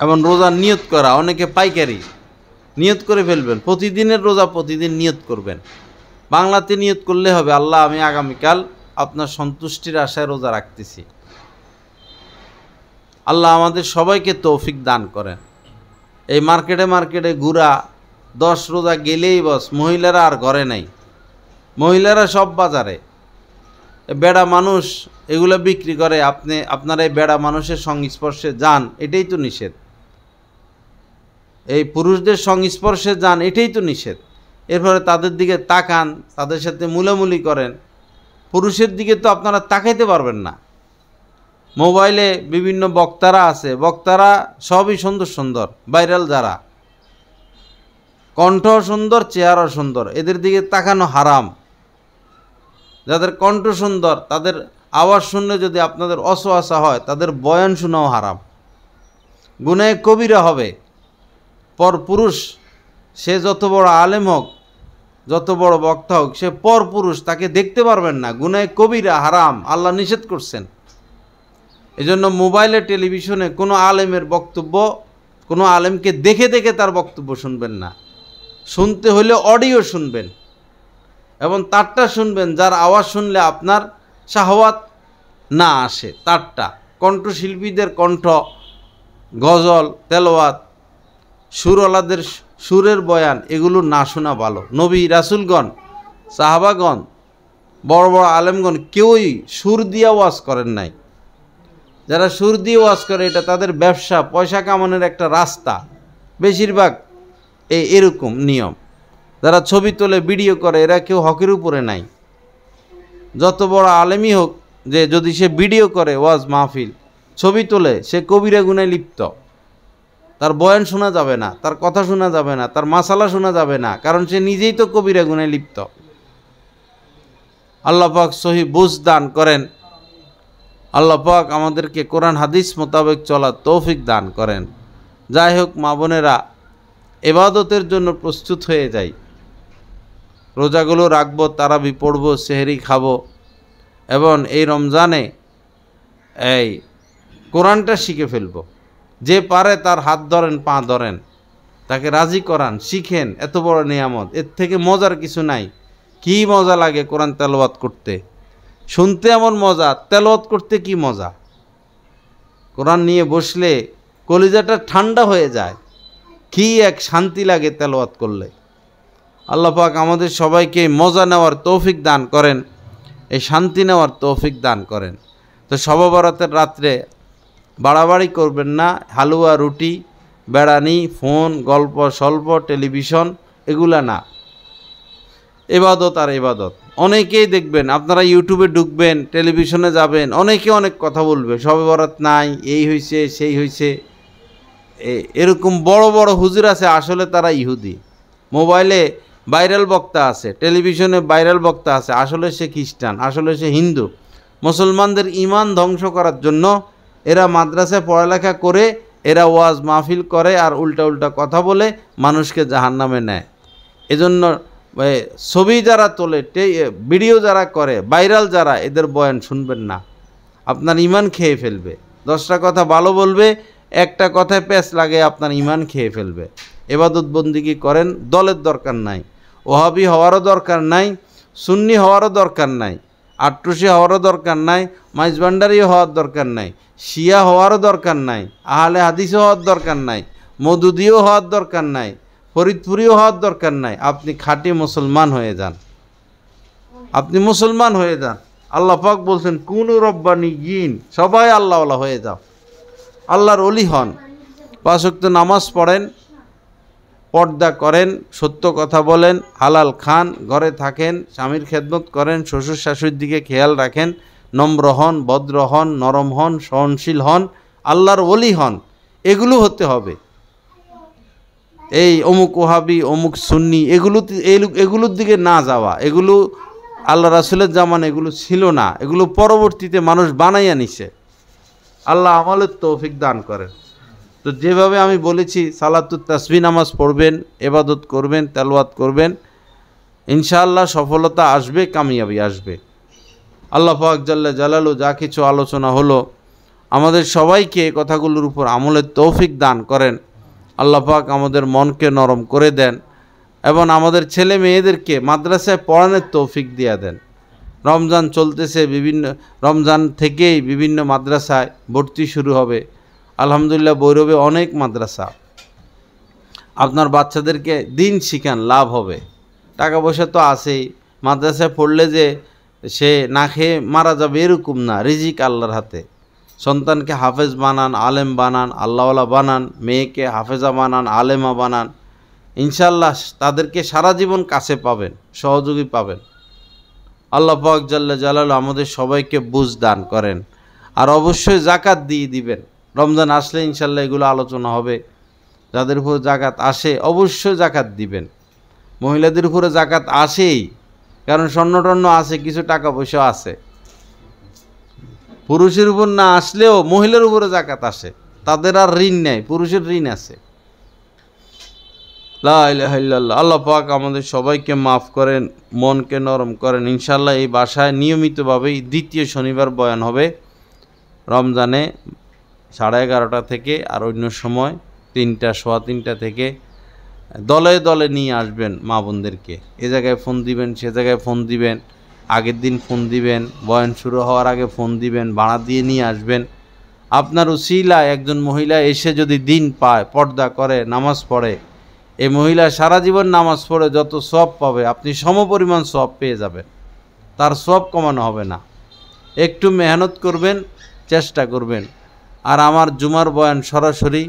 এবং রোজার নিয়ত করা। অনেকে পাইকারি নিয়ত করে ফেলবেন, প্রতিদিনের রোজা প্রতিদিন নিয়ত করবেন। বাংলাতে নিয়ত করলে হবে, আল্লাহ আমি আগামীকাল আপনার সন্তুষ্টির আশায় রোজা রাখতেছি। আল্লাহ আমাদের সবাইকে তৌফিক দান করেন। এই মার্কেটে ঘুরা, 10 রোজা গেলেই বস, মহিলারা আর ঘরে নাই, মহিলারা সব বাজারে। বেড়া মানুষ এগুলো বিক্রি করে, আপনারা এই বেড়া মানুষের সংস্পর্শে যান, এটাই তো নিষেধ। এই পুরুষদের সংস্পর্শে যান, এটাই তো নিষেধ। এরপরে তাদের দিকে তাকান, তাদের সাথে মুলামুলি করেন। পুরুষের দিকে তো আপনারা তাকাইতে পারবেন না। মোবাইলে বিভিন্ন বক্তারা আছে, বক্তারা সবই সুন্দর সুন্দর, ভাইরাল যারা, কণ্ঠ সুন্দর, চেহারা সুন্দর, এদের দিকে তাকানো হারাম। যাদের কণ্ঠ সুন্দর, তাদের আওয়াজ শুনলে যদি আপনাদের অসহাসা হয়, তাদের বয়ান শোনাও হারাম, গুনাহে কবিরা হবে। পর পুরুষ, সে যত বড় আলেম হোক, যত বড় বক্তা হোক, সে পর পুরুষ, তাকে দেখতে পারবেন না, গুনাহে কবিরা, হারাম, আল্লাহ নিষেধ করছেন। এজন্য মোবাইলে, টেলিভিশনে কোনো আলেমের বক্তব্য, কোনো আলেমকে দেখে দেখে তার বক্তব্য শুনবেন না। শুনতে হলে অডিও শুনবেন, এবং তারটা শুনবেন যার আওয়াজ শুনলে আপনার শাহওয়াত না আসে, তারটা। কণ্ঠশিল্পীদের কণ্ঠ, গজল, তেলাওয়াত, সুরওয়ালাদের সুরের বয়ান এগুলো না শোনা ভালো। নবী রাসূলগণ, সাহাবাগণ, বড় বড় আলেমগণ কেউই সুর দিয়ে ওয়াজ করেন নাই। যারা সুর দিয়ে ওয়াজ করে এটা তাদের ব্যবসা, পয়সা কামানোর একটা রাস্তা, বেশিরভাগ এরকম নিয়ম। যারা ছবি তোলে, ভিডিও করে, এরা কেউ হকের উপরে নাই। যত বড় আলেমই হোক, যে যদি সে ভিডিও করে ওয়াজ মাহফিল, ছবি তোলে, সে কবিরা গুনায় লিপ্ত। তার বয়ান শোনা যাবে না, তার কথা শোনা যাবে না, তার মাসালা শোনা যাবে না, কারণ সে নিজেই তো কবিরা গুনায় লিপ্ত। আল্লাহ পাক সহি বুঝ দান করেন। আল্লাহ পাক আমাদেরকে কোরআন হাদিস মোতাবেক চলার তৌফিক দান করেন। যাই হোক মা বোনেরা, ইবাদতের জন্য প্রস্তুত হয়ে যাই। রোজাগুলো রাখবো, তারাবি পড়বো, সেহরি খাবো, এবং এই রমজানে এই কোরআনটা শিখে ফেলবো। যে পারে তার হাত ধরেন, পা ধরেন, তাকে রাজি করান, শিখেন। এত বড় নিয়ামত, এর থেকে মজার কিছু নাই। কি মজা লাগে কোরআন তেলাওয়াত করতে, শুনতে এমন মজা, তেলাওয়াত করতে কি মজা। কোরআন নিয়ে বসলে কলিজাটা ঠান্ডা হয়ে যায়, কি এক শান্তি লাগে তেলাওয়াত করলে। আল্লাহ পাক আমাদের সবাইকে মজা নেওয়ার তৌফিক দান করেন, এই শান্তি নেওয়ার তৌফিক দান করেন। তো শবে বরাতের রাত্রে বাড়াবাড়ি করবেন না। হালুয়া, রুটি, বেড়ানি, ফোন, গল্প স্বল্প, টেলিভিশন, এগুলা না। ইবাদত আর ইবাদত। অনেকেই দেখবেন, আপনারা ইউটিউবে ঢুকবেন, টেলিভিশনে যাবেন, অনেকে অনেক কথা বলবে, শবে বরাত নাই, এই হয়েছে, সেই হয়েছে। এরকম বড় বড় হুজুর আছে, আসলে তারা ইহুদি। মোবাইলে ভাইরাল বক্তা আছে, টেলিভিশনে ভাইরাল বক্তা আছে, আসলে সে খ্রিস্টান, আসলে সে হিন্দু। মুসলমানদের ঈমান ধ্বংস করার জন্য এরা মাদ্রাসায় পড়ালেখা করে, এরা ওয়াজ মাহফিল করে, আর উল্টা উল্টা কথা বলে মানুষকে জাহান্নামে নেয়। এজন্য ছবি যারা তোলে, ভিডিও যারা করে, ভাইরাল যারা, এদের বয়ান শুনবেন না। আপনার ঈমান খেয়ে ফেলবে। 10টা কথা ভালো বলবে, একটা কথায় প্যাঁচ লাগে, আপনার ঈমান খেয়ে ফেলবে। ইবাদত বন্দিগি করেন, দলের দরকার নাই, ওহাবি হওয়ারও দরকার নাই, সুন্নি হওয়ারও দরকার নাই, আট্রসি হওয়ারও দরকার নাই, মাইজভান্ডারিও হওয়ার দরকার নাই, শিয়া হওয়ারও দরকার নাই, আহলে হাদিসও হওয়ার দরকার নাই, মওদুদিও হওয়ার দরকার নাই, ফরিদপুরিও হওয়ার দরকার নাই। আপনি খাঁটি মুসলমান হয়ে যান, আপনি মুসলমান হয়ে যান। আল্লাহ পাক বলছেন কুনু রব্বানিয়িন, সবাই আল্লাহওয়ালা হয়ে যাও, আল্লাহর ওলি হন। 5 ওয়াক্ত নামাজ পড়েন, পর্দা করেন, সত্য কথা বলেন, হালাল খান, ঘরে থাকেন, স্বামীর খেদমত করেন, শ্বশুর শাশুড়ির দিকে খেয়াল রাখেন, নম্র হন, ভদ্র হন, নরম হন, সহনশীল হন, আল্লাহর ওলি হন। এগুলো হতে হবে। এই অমুক ওহাবি, অমুক সুন্নি, এগুলোর দিকে না যাওয়া। এগুলো আল্লাহ রাসূলের জামানে এগুলো ছিল না, এগুলো পরবর্তীতে মানুষ বানাইয়া নিছে। আল্লাহ আমাদের তৌফিক দান করেন। তো যেভাবে আমি বলেছি, সালাতুত তাসবিহ নামাজ পড়বেন, ইবাদত করবেন, তেলাওয়াত করবেন, ইনশাআল্লাহ সফলতা আসবে, কামিয়াবি আসবে। আল্লাহ পাক জাল্লা জালালু যা কিছু আলোচনা হলো, আমাদের সবাইকে কথাগুলোর উপর আমলের তৌফিক দান করেন। আল্লাহ পাক আমাদের মনকে নরম করে দেন, এবং আমাদের ছেলে মেয়েদেরকে মাদ্রাসায় পড়ানোর তৌফিক দিয়ে দেন। রমজান চলতেছে, রমজান থেকেই বিভিন্ন মাদ্রাসায় ভর্তি শুরু হবে। আলহামদুলিল্লাহ, বৈরবে অনেক মাদ্রাসা। আপনার বাচ্চাদেরকে দিন শিখান, লাভ হবে। টাকা পয়সা তো আছেই, মাদ্রাসায় পড়লে যে সে না খেয়ে মারা যাবে এরকম না, রিজিক আল্লাহর হাতে। সন্তানকে হাফেজ বানান, আলেম বানান, আল্লাহওয়ালা বানান, মেয়েকে হাফেজা বানান, আলেমা বানান। ইনশাআল্লাহ তাদেরকে সারা জীবন কাছে পাবেন, সহযোগী পাবেন। আল্লাহ পাক জাল্লা জালালু আমাদের সবাইকে বুঝ দান করেন। আর অবশ্যই জাকাত দিয়ে দিবেন। রমজান আসলে ইনশাআল্লাহ এগুলো আলোচনা হবে। যাদের উপর জাকাত আসে অবশ্যই জাকাত দিবেন। মহিলাদের উপরে জাকাত আসেই, কারণ স্বর্ণটর্ণ আছে, কিছু টাকা পয়সা আছে। পুরুষের উপর না আসলেও মহিলার উপরে জাকাত আসে, তাদের আর ঋণ নেই, পুরুষের ঋণ আছে। লা ইলাহা ইল্লাল্লাহ। আল্লাহ পাক আমাদের সবাইকে মাফ করেন, মনকে নরম করেন। ইনশাআল্লাহ এই বাসায় নিয়মিতভাবেই দ্বিতীয় শনিবার বয়ান হবে রমজানে 11:30 থেকে, আর অন্য সময় 3টা, সোয়া 3টা থেকে। দলে দলে নিয়ে আসবেন মা বোনদেরকে। এ জায়গায় ফোন দিবেন, সে জায়গায় ফোন দিবেন, আগের দিন ফোন দিবেন, বয়ান শুরু হওয়ার আগে ফোন দিবেন, ভাড়া দিয়ে নিয়ে আসবেন। আপনার উসিলায় একজন মহিলা এসে যদি দিন পায়, পর্দা করে, নামাজ পড়ে, এই মহিলা সারা জীবন নামাজ পড়ে যত সওয়াব পাবে আপনি সমপরিমাণ সওয়াব পেয়ে যাবেন, তার সওয়াব কমানো হবে না। একটু মেহনত করবেন, চেষ্টা করবেন। আর আমার জুমার বয়ান সরাসরি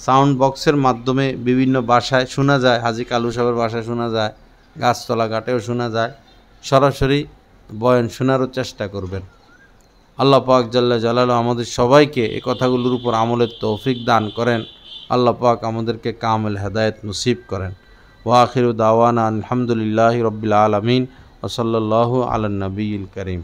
সাউন্ড বক্সের মাধ্যমে বিভিন্ন বাসায় শোনা যায়, হাজী কালু সাহেবের বাসায় শোনা যায়, গাছতলা ঘাটেও শোনা যায়। সরাসরি বয়ান শোনারও চেষ্টা করবেন। আল্লাহ পাক জাল্লা জালালু আমাদের সবাইকে এই কথাগুলোর উপর আমলের তৌফিক দান করেন। আল্লাহ পাক আমাদেরকে কামেল হেদায়েত নসিব করেন। ওয়া আখিরু দাওয়ানা আলহামদুলিল্লাহি রাব্বিল আলামিন ওয়া সাল্লাল্লাহু আলা নবিয়িল কারীম।